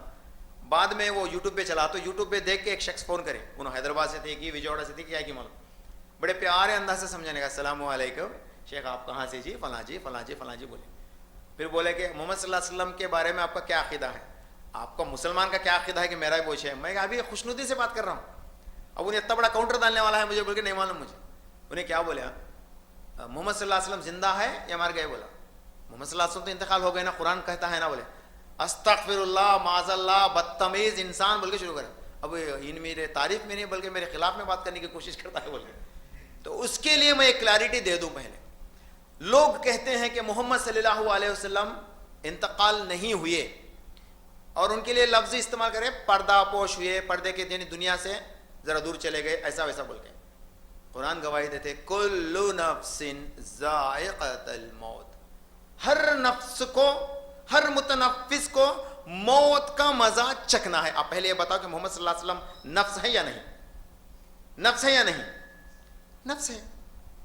بعد میں وہ یوٹیوب پہ چلا تو یوٹیوب پہ دیکھ کے ایک شخص فون کرے, انہوں حیدرآباد سے تھے کہ وجوڑا سے تھے, کیا کہ معلوم, بڑے پیارے انداز سے سمجھانے کا, السلام علیکم شیخ آپ کہاں سے, جی فلاں جی فلاں جی فلاں جی بولے. پھر بولے کہ محمد صلی اللہ علیہ وسلم کے بارے میں آپ کا کیا عقیدہ ہے, آپ کا مسلمان کا کیا عقیدہ ہے کہ میرا بھی وہ ہے. میں ابھی خوشنودی سے بات کر رہا ہوں, اب انہیں اتنا بڑا کاؤنٹر ڈالنے والا ہے مجھے بول کے نہیں معلوم مجھے. انہیں کیا بولے, محمد صلی اللہ علیہ وسلم زندہ ہے یا مر گئے. بولا محمد صلی اللہ علیہ وسلم تو انتقال ہو گئے نا, قرآن کہتا ہے نا. بولے استغفر اللہ معاذ اللہ بدتمیز انسان بول کے شروع کرے. اب ان میرے تعریف میں نہیں بلکہ میرے خلاف میں بات کرنے کی کوشش کرتا ہے بول کے. تو اس کے لیے میں ایک کلیئرٹی دے دوں. پہلے لوگ کہتے ہیں کہ محمد صلی اللہ علیہ وسلم انتقال نہیں ہوئے اور ان کے لیے لفظ استعمال کرے پردہ پوش ہوئے, پردے کے یعنی دنیا سے ذرا دور چلے گئے, ایسا ویسا بول کے. قرآن گواہی دیتے کل نفس ذائقۃ الموت, ہر نفس کو, ہر متنفس کو موت کا مزہ چکھنا ہے. آپ پہلے یہ بتاؤ کہ محمد صلی اللہ علیہ وسلم نفس ہے یا نہیں, نفس ہے یا نہیں, نفس ہے.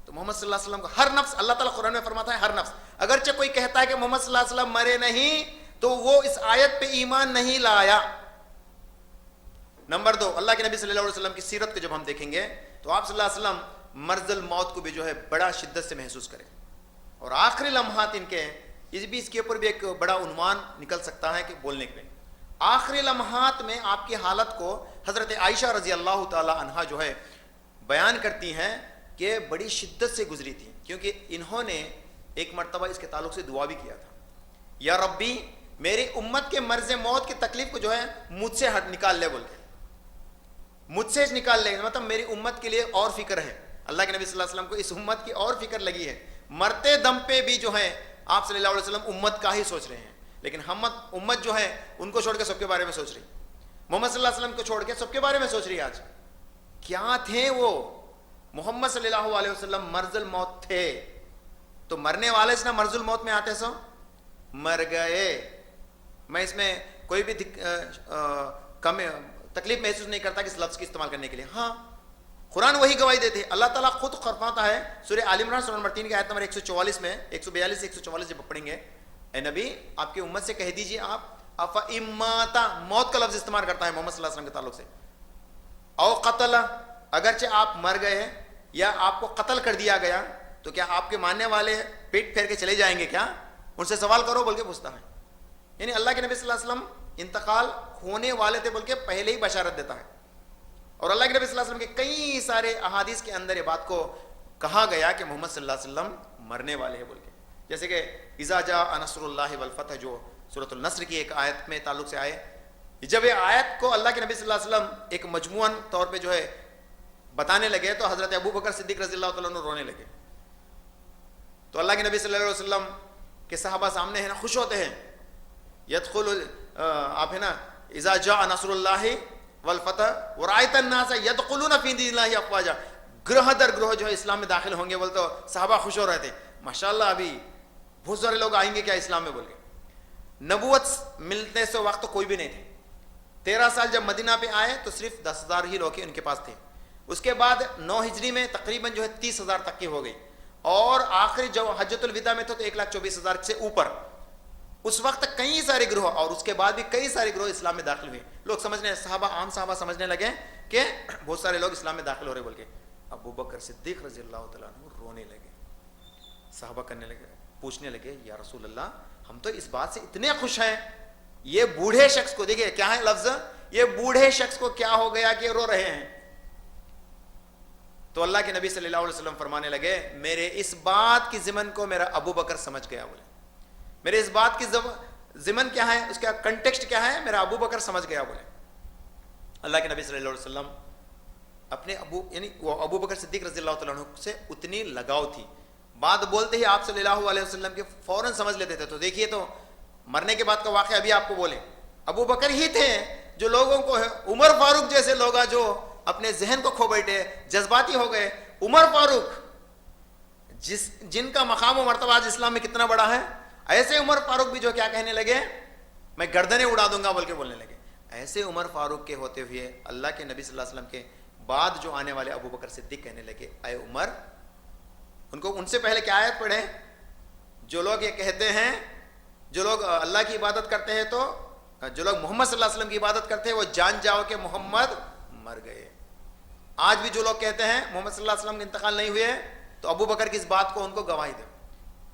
تو محمد صلی اللہ علیہ وسلم کو ہر نفس, اللہ تعالیٰ قرآن میں فرماتا ہے ہر نفس. اگرچہ کوئی کہتا ہے کہ محمد صلی اللہ علیہ وسلم مرے نہیں تو وہ اس آیت پہ ایمان نہیں لایا. نمبر 2, اللہ کے نبی صلی اللہ علیہ وسلم کی سیرت کو جب ہم دیکھیں گے تو آپ صلی اللہ علیہ وسلم مرض الموت کو بھی جو ہے بڑا شدت سے محسوس کریں, اور آخری لمحات ان کے اس کے اوپر بھی ایک بڑا عنوان نکل سکتا ہے کہ بولنے کے. آخری لمحات میں آپ کی حالت کو حضرت عائشہ رضی اللہ تعالی عنہا جو ہے بیان کرتی ہیں کہ بڑی شدت سے گزری تھی, کیونکہ انہوں نے ایک مرتبہ اس کے تعلق سے دعا بھی کیا تھا, یا ربی میری امت کے مرض موت کی تکلیف کو جو ہے مجھ سے نکال لے بول کے, مجھ سے نکال لے, مطلب میری امت کے لیے اور فکر ہے. اللہ کے نبی صلی اللہ علیہ وسلم کو اس امت کی اور فکر لگی ہے. مرتے دم پہ بھی جو ہے آپ صلی اللہ علیہ وسلم امت کا ہی سوچ رہے ہیں، لیکن ہم امت جو ہے ان کو چھوڑ کے سب کے بارے میں سوچ رہی، محمد صلی اللہ علیہ وسلم کو چھوڑ کے سب کے بارے میں سوچ رہی ہے آج۔ کیا تھے وہ؟ محمد صلی اللہ علیہ وسلم مرض الموت تھے، تو مرنے والے سے نہ مرض الموت میں آتے سو مر گئے۔ میں اس میں کوئی بھی کم تکلیف محسوس نہیں کرتا کہ اس لفظ کی استعمال کرنے کے لیے۔ ہاں قرآن وہی گواہی دیتے ہیں، اللہ تعالیٰ خود فرماتا ہے سورہ آل عمران سورہ نمبر 3 کی آیت نمبر 144 میں، 142 سے 144 جب پڑھیں گے، اے نبی آپ کی امت سے کہہ دیجئے، آپ افاماتا موت کا لفظ استعمال کرتا ہے محمد صلی اللہ علیہ وسلم کے تعلق سے، او قتل اگرچہ آپ مر گئے یا آپ کو قتل کر دیا گیا تو کیا آپ کے ماننے والے پیٹ پھیر کے چلے جائیں گے کیا؟ ان سے سوال کرو بول کے پوچھتا ہے۔ یعنی اللہ کے نبی صلی اللہ علیہ وسلم انتقال ہونے والے تھے بول کے پہلے ہی بشارت دیتا ہے، اور اللہ کے نبی صلی اللہ علیہ وسلم کے کئی سارے احادیث کے اندر یہ بات کو کہا گیا کہ محمد صلی اللہ علیہ وسلم مرنے والے ہیں بول کے، جیسے کہ اذا جاء نصر اللہ والفتح جو سورۃ النصر کی ایک آیت میں تعلق سے آئے، جب یہ آیت کو اللہ کے نبی صلی اللہ علیہ وسلم ایک مجموعاً طور پہ جو ہے بتانے لگے تو حضرت ابو بکر صدیق رضی اللہ تعالیٰ عنہ رونے لگے، تو اللہ کے نبی صلی اللہ علیہ وسلم کے صحابہ سامنے ہے نا خوش ہوتے ہیں، یدخل آپ ہے نا اذا جاء نصر اللہ والفتح ورأیت الناس یدخلون فی دین اللہ افواجا، گروہ در گروہ جو ہے اسلام میں داخل ہوں گے بولتے ہو، صحابہ خوش ہو رہے تھے، ماشاءاللہ ابھی بہت سارے لوگ آئیں گے کیا اسلام میں بول کے۔ نبوت ملنے سے وقت کوئی بھی نہیں تھے، 13 سال جب مدینہ پہ آئے تو صرف 10,000 ہی لوگ ان کے پاس تھے، اس کے بعد 9 ہجری میں تقریباً جو ہے 30,000 تک کی ہو گئی، اور آخری جو حجۃ الوداع میں تھے تو 1,24,000 سے اوپر، اس وقت کئی سارے گروہ اور اس کے بعد بھی کئی سارے گروہ اسلام میں داخل ہوئے، لوگ سمجھنے صحابہ عام صحابہ سمجھنے لگے کہ بہت سارے لوگ اسلام میں داخل ہو رہے بول کے۔ ابو بکر صدیق رضی اللہ تعالیٰ عنہ رونے لگے، صحابہ کرنے لگے، پوچھنے لگے یا رسول اللہ ہم تو اس بات سے اتنے خوش ہیں، یہ بوڑھے شخص کو دیکھیں کیا ہے لفظ، یہ بوڑھے شخص کو کیا ہو گیا کہ رو رہے ہیں؟ تو اللہ کے نبی صلی اللہ علیہ وسلم فرمانے لگے میرے اس بات کی ضمن کو میرا ابو بکر سمجھ گیا، بولے میرے اس بات کی ضمن کیا ہے، اس کا کنٹیکسٹ کیا ہے، میرا ابو بکر سمجھ گیا، بولے اللہ کے نبی صلی اللہ علیہ وسلم اپنے یعنی وہ ابو بکر صدیق رضی اللہ تعالیٰ عنہ سے اتنی لگاؤ تھی، بات بولتے ہی آپ صلی اللہ علیہ وسلم کے فوراً سمجھ لیتے تھے۔ تو دیکھیے تو مرنے کے بعد کا واقعہ ابھی آپ کو بولے، ابو بکر ہی تھے جو لوگوں کو، عمر فاروق جیسے لوگ جو اپنے ذہن کو کھو بیٹھے، جذباتی ہو گئے، عمر فاروق جن کا مقام و مرتبہ آج اسلام میں کتنا بڑا ہے، ایسے عمر فاروق بھی جو کیا کہنے لگے میں گردنیں اڑا دوں گا بول کے بولنے لگے۔ ایسے عمر فاروق کے ہوتے ہوئے اللہ کے نبی صلی اللہ علیہ وسلم کے بعد جو آنے والے ابو بکر صدیق کہنے لگے اے عمر، ان سے پہلے کیا آیت پڑھیں، جو لوگ یہ کہتے ہیں، جو لوگ اللہ کی عبادت کرتے ہیں، تو جو لوگ محمد صلی اللہ علیہ وسلم کی عبادت کرتے ہیں وہ جان جاؤ کہ محمد مر گئے۔ آج بھی جو لوگ کہتے ہیں محمد صلی اللہ علیہ وسلم کے انتقال نہیں ہوئے تو ابو بکر کی اس بات کو ان کو گواہی دو۔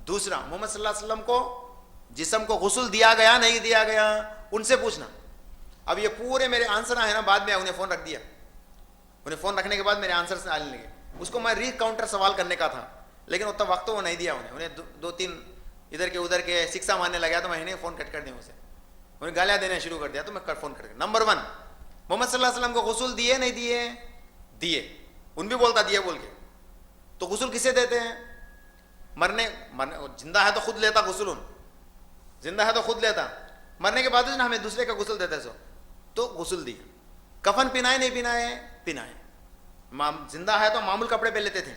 دوسرا، محمد صلی اللہ علیہ وسلم کو جسم کو غسل دیا گیا نہیں دیا گیا، ان سے پوچھنا۔ اب یہ پورے میرے آنسر ہیں نا، بعد میں انہیں فون رکھ دیا، انہیں فون رکھنے کے بعد میرے آنسر سے آنے لگے، اس کو میں ری کاؤنٹر سوال کرنے کا تھا لیکن اتنا وقت تو وہ نہیں دیا انہیں 2-3 ادھر کے ادھر کے سکسا مارنے لگا تو میں انہیں فون کٹ کر دیا، انہیں گالیاں دینا شروع کر دیا، تو میں فون کر دیا۔ نمبر 1، محمد صلی اللہ علیہ وسلم کو غسل دیے نہیں دیے؟ دیے، ان بھی بولتا دیے بول کے۔ تو غسل کسے دیتے ہیں؟ مرنے زندہ ہے تو خود لیتا غسل، زندہ ہے تو خود لیتا، مرنے کے بعد نا ہمیں دوسرے کا غسل دیتے سو، تو غسل دی۔ کفن پہنائے نہیں پہنائے؟ پہنائے۔ زندہ ہے تو معمول کپڑے پہن لیتے تھے،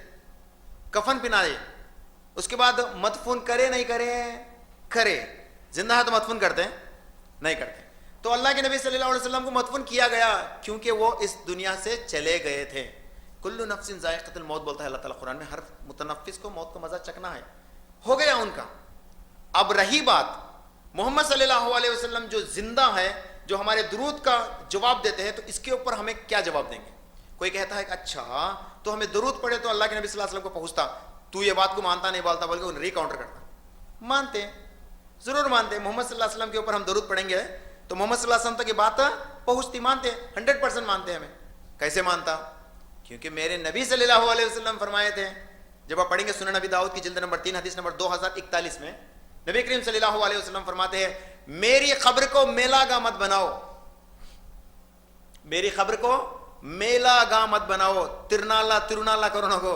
کفن پہنائے۔ اس کے بعد مدفون کرے نہیں کرے؟ کرے۔ زندہ ہے تو مدفون کرتے ہیں؟ نہیں کرتے۔ تو اللہ کے نبی صلی اللہ علیہ وسلم کو مدفون کیا گیا کیونکہ وہ اس دنیا سے چلے گئے تھے۔ کل نفس ذائقۃ الموت بولتا ہے اللہ تعالیٰ قرآن میں، ہر متنفس کو موت کا مزہ چکنا ہے، ہو گیا ان کا۔ اب رہی بات محمد صلی اللہ علیہ وسلم جو زندہ ہے، جو ہمارے درود کا جواب دیتے ہیں، تو اس کے اوپر ہمیں کیا جواب دیں گے؟ کوئی کہتا ہے کہ اچھا تو ہمیں درود پڑھے تو اللہ کے نبی صلی اللہ علیہ وسلم کو پہنچتا، تو یہ بات کو مانتا نہیں بولتا بول کے انہیں ری کاؤنٹر کرتا۔ مانتے ہیں، ضرور مانتے ہیں، محمد صلی اللہ علیہ وسلم کے اوپر ہم درود پڑھیں گے تو محمد صلی اللہ علیہ وسلم تک یہ بات پہنچتی، مانتے ہیں، 100% مانتے ہیں۔ ہمیں کیسے مانتا؟ کیونکہ میرے نبی صلی اللہ علیہ وسلم فرمائے تھے، جب آپ پڑھیں گے سنن نبی داؤد کی جلد نمبر 3 حدیث نمبر 2041 میں نبی کریم صلی اللہ علیہ وسلم فرماتے ہیں میری قبر کو میلہ گاہ مت بناؤ، میری قبر کو میلہ گاہ مت بناؤ، ترنالا کرو نہ کو۔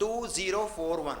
2041,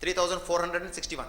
3461,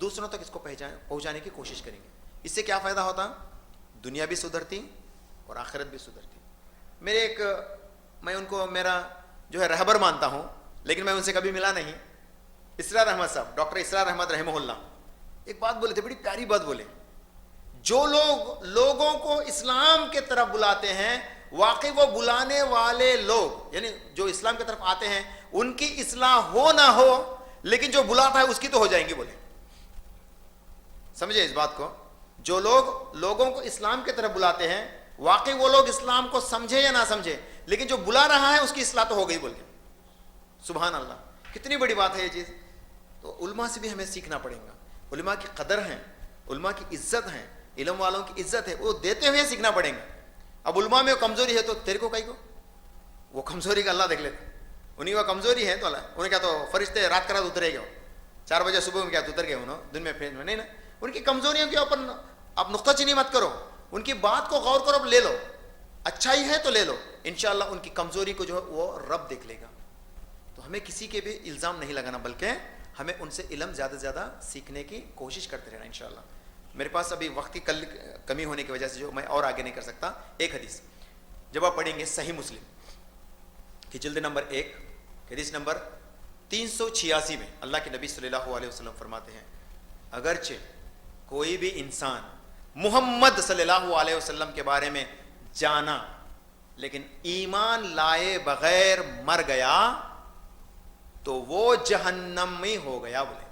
دوسروں تک اس کو پہنچانے کی کوشش کریں گے. اس سے کیا فائدہ ہوتا؟ دنیا بھی سدھرتی اور آخرت بھی سدھرتی. میں ان کو میرا جو ہے رہبر مانتا ہوں، لیکن میں ان سے کبھی ملا نہیں. اسرار احمد صاحب، ڈاکٹر اسرار احمد رحمہ اللہ، ایک بات بولے تھے، بڑی پیاری بات بولے. جو لوگ لوگوں کو اسلام کے طرف بلاتے ہیں، واقعی وہ بلانے والے لوگ، یعنی جو اسلام کی طرف آتے ہیں، ان کی اصلاح ہو نہ ہو، لیکن جو بلاتا ہے اس کی تو ہو جائیں گی. بولے سمجھے اس بات کو؟ جو لوگ لوگوں کو اسلام کی طرف بلاتے ہیں، واقعی وہ لوگ اسلام کو سمجھے یا نہ سمجھے، لیکن جو بلا رہا ہے اس کی اصلاح تو ہو گئی. بول کے سبحان اللہ، کتنی بڑی بات ہے یہ چیز. تو علماء سے بھی ہمیں سیکھنا پڑے گا. علماء کی قدر ہے، علماء کی عزت ہے، علم والوں کی عزت ہے، وہ دیتے ہوئے سیکھنا پڑیں گا. اب علماء میں وہ کمزوری ہے تو تیرے کو کہیں کو، وہ کمزوری کا اللہ دیکھ لیتے. انہیں وہ کمزوری ہے تو اللہ، انہیں کیا تو فرشتے رات کا رات اترے گئے، 4 بجے صبح میں کیا تو اتر گئے انہوں، دن میں پھر نہیں نا. ان کی کمزوریوں کے اوپر آپ نقطہ چینی مت کرو، ان کی بات کو غور کرو، لے لو، اچھائی ہے تو لے لو. انشاءاللہ ان کی کمزوری کو جو ہے وہ رب دیکھ لے گا. تو ہمیں کسی کے بھی الزام نہیں لگانا، بلکہ ہمیں ان سے علم زیادہ سے زیادہ سیکھنے کی کوشش کرتے رہنا انشاءاللہ. میرے پاس ابھی وقت کی کمی ہونے کی وجہ سے جو میں اور آگے نہیں کر سکتا. ایک حدیث جب آپ پڑھیں گے صحیح مسلم کی جلد نمبر 1 حدیث نمبر 386 میں اللہ کے نبی صلی اللہ علیہ وسلم فرماتے ہیں، اگرچہ کوئی بھی انسان محمد صلی اللہ علیہ وسلم کے بارے میں جانا لیکن ایمان لائے بغیر مر گیا تو وہ جہنمی ہو گیا. بولے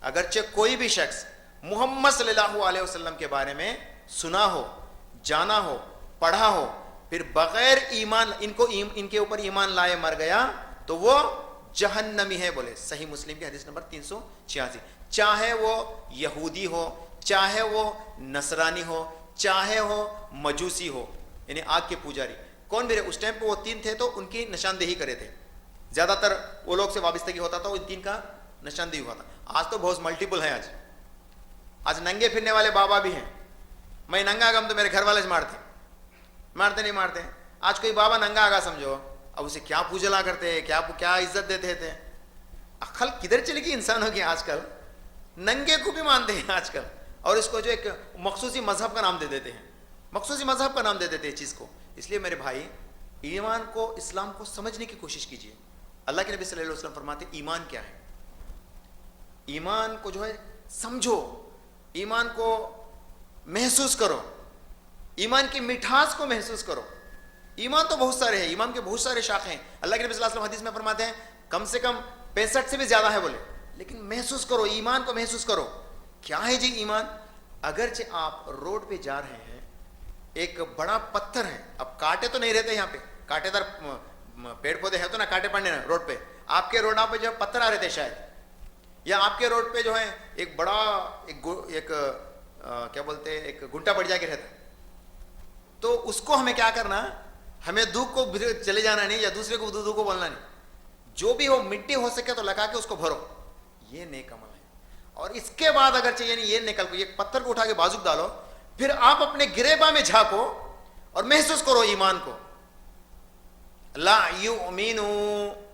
اگرچہ کوئی بھی شخص محمد صلی اللہ علیہ وسلم کے بارے میں سنا ہو، جانا ہو، پڑھا ہو، پھر بغیر ایمان ان کے اوپر ایمان لائے مر گیا تو وہ جہنمی ہے. بولے صحیح مسلم کی حدیث نمبر 386. چاہے وہ یہودی ہو، چاہے وہ نصرانی ہو، چاہے وہ مجوسی ہو، یعنی آگ کے پجاری کون بھی رہے. اس ٹائم پہ وہ 3 تھے تو ان کی نشاندہی کرے تھے، زیادہ تر وہ لوگ سے وابستگی ہوتا تھا، ان 3 کا نشاندہی ہوا تھا. آج تو بہت ملٹیپل ہیں. آج ننگے پھرنے والے بابا بھی ہیں. میں ننگا آگم تو میرے گھر والے مارتے نہیں مارتے. آج کوئی بابا ننگا آگا سمجھو، اب اسے کیا پوجلا کرتے، کیا عزت دیتے تھے. عقل کدھر چلی گئی انسانوں کی آج کل. ننگے کو بھی مانتے ہیں آج کل، اور اس کو جو ایک مخصوصی مذہب کا نام دے دیتے ہیں، مخصوصی مذہب کا نام دے دیتے ہیں چیز کو. اس لیے میرے بھائی ایمان کو، اسلام کو سمجھنے کی کوشش کیجیے. اللہ کے نبی صلی اللہ علیہ وسلم فرماتے ایمان کیا ہے. ایمان کو جو ہے سمجھو، ایمان کو محسوس کرو، ایمان کی مٹھاس کو محسوس کرو. ایمان تو بہت سارے ہیں، ایمان کے بہت سارے شاخیں ہیں. اللہ کے نبی صلی اللہ علیہ وسلم حدیث میں فرماتے ہیں کم سے کم 65 سے بھی زیادہ ہے. بولے لیکن محسوس کرو، ایمان کو محسوس کرو. کیا ہے جی ایمان؟ اگرچہ آپ روڈ پہ جا رہے ہیں، ایک بڑا پتھر ہے، اب کانٹے تو نہیں رہتے یہاں پہ، کانٹے دار پیڑ پودے ہیں تو نہ کانٹے پڑنے نا روڈ پہ. آپ کے روڈ پہ جو پتھر آ رہے تھے شاید، یا آپ کے روڈ پہ جو ہے ایک بڑا ایک کیا بولتے ہیں، ایک گھنٹا پڑ جا کے رہتا، تو اس کو ہمیں کیا کرنا، ہمیں دھوپ کو چلے جانا نہیں، یا دوسرے کو دھوپ کو بولنا نہیں. جو بھی ہو مٹی ہو سکے تو لگا کے اس کو بھرو، یہ نیک عمل ہے. اور اس کے بعد اگر چاہیے نہیں یہ نکل کو ایک پتھر کو اٹھا کے بازو ڈالو، پھر آپ اپنے گریباں میں جھانکو اور محسوس کرو ایمان کو. لا یؤمنو،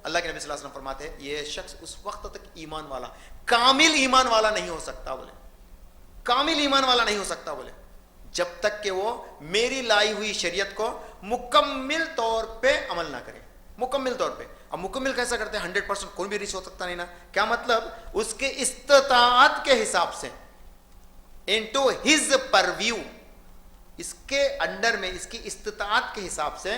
اللہ کے نبی صلی اللہ علیہ وسلم فرماتے ہیں یہ شخص اس وقت تک ایمان والا، کامل ایمان والا نہیں ہو سکتا. بولے کامل ایمان والا نہیں ہو سکتا، بولے جب تک کہ وہ میری لائی ہوئی شریعت کو مکمل طور پہ عمل نہ کرے. مکمل طور پہ، اب مکمل کیسا کرتے ہیں؟ 100% کوئی بھی ریچ ہو سکتا نہیں نا. کیا مطلب؟ اس کے استطاعت کے حساب سے، انٹو ہز پرویو، اس کے انڈر میں اس کی استطاعت کے حساب سے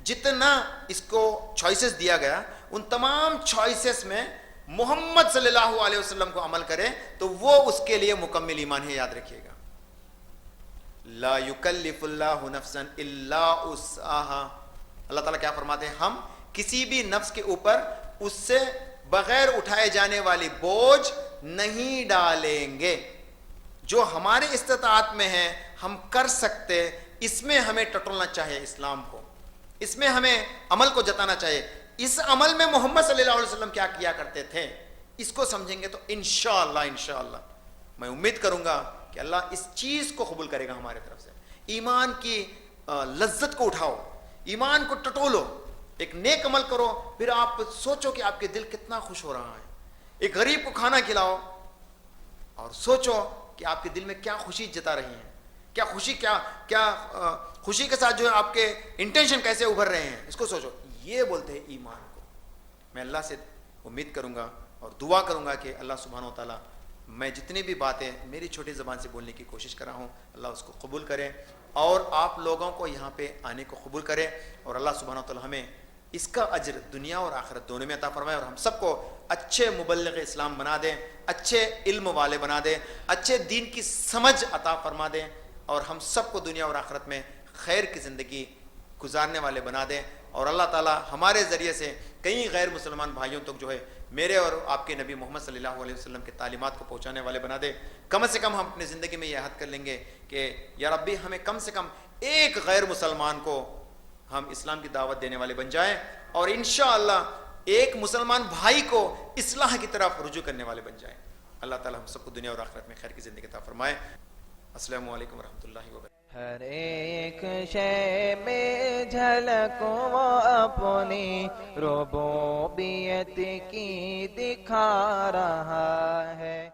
جتنا اس کو چوائسز دیا گیا، ان تمام چوائسز میں محمد صلی اللہ علیہ وسلم کو عمل کرے تو وہ اس کے لیے مکمل ایمان ہے. یاد رکھیے گا، لا یکلف اللہ نفسا الا وسعہا. اللہ تعالیٰ کیا فرماتے ہیں؟ ہم کسی بھی نفس کے اوپر اس سے بغیر اٹھائے جانے والی بوجھ نہیں ڈالیں گے. جو ہمارے استطاعت میں ہے ہم کر سکتے، اس میں ہمیں ٹٹولنا چاہیے اسلام کو، اس میں ہمیں عمل کو جتانا چاہیے. اس عمل میں محمد صلی اللہ علیہ وسلم کیا کیا کرتے تھے، اس کو سمجھیں گے تو انشاءاللہ میں امید کروں گا کہ اللہ اس چیز کو قبول کرے گا ہمارے طرف سے. ایمان کی لذت کو اٹھاؤ، ایمان کو ٹٹولو، ایک نیک عمل کرو، پھر آپ سوچو کہ آپ کے دل کتنا خوش ہو رہا ہے. ایک غریب کو کھانا کھلاؤ، اور سوچو کہ آپ کے دل میں کیا خوشی جتا رہی ہیں، کیا خوشی، کیا خوشی کے ساتھ جو ہے آپ کے انٹینشن کیسے ابھر رہے ہیں، اس کو سوچو. یہ بولتے ہیں ایمان کو. میں اللہ سے امید کروں گا اور دعا کروں گا کہ اللہ سبحانہ و تعالیٰ میں جتنی بھی باتیں میری چھوٹی زبان سے بولنے کی کوشش کر رہا ہوں اللہ اس کو قبول کرے اور آپ لوگوں کو یہاں پہ آنے کو قبول کرے، اور اللہ سبحانہ و تعالیٰ ہمیں اس کا اجر دنیا اور آخرت دونوں میں عطا فرمائے، اور ہم سب کو اچھے مبلغ اسلام بنا دیں، اچھے علم والے بنا دیں، اچھے دین کی سمجھ عطا فرما دیں، اور ہم سب کو دنیا اور آخرت میں خیر کی زندگی گزارنے والے بنا دیں. اور اللہ تعالیٰ ہمارے ذریعے سے کئی غیر مسلمان بھائیوں تک جو ہے میرے اور آپ کے نبی محمد صلی اللہ علیہ وسلم کے تعلیمات کو پہنچانے والے بنا دے. کم سے کم ہم اپنی زندگی میں یہ عہد کر لیں گے کہ یا ربی ہمیں کم سے کم ایک غیر مسلمان کو ہم اسلام کی دعوت دینے والے بن جائیں، اور انشاءاللہ ایک مسلمان بھائی کو اصلاح کی طرف رجوع کرنے والے بن جائیں. اللہ تعالیٰ ہم سب کو دنیا اور آخرت میں خیر کی زندگی عطا فرمائے. السلام علیکم ورحمۃ اللہ وبرکاتہ. ہر ایک شے میں جھلک وہ اپنی ربوبیت کی دکھا رہا ہے.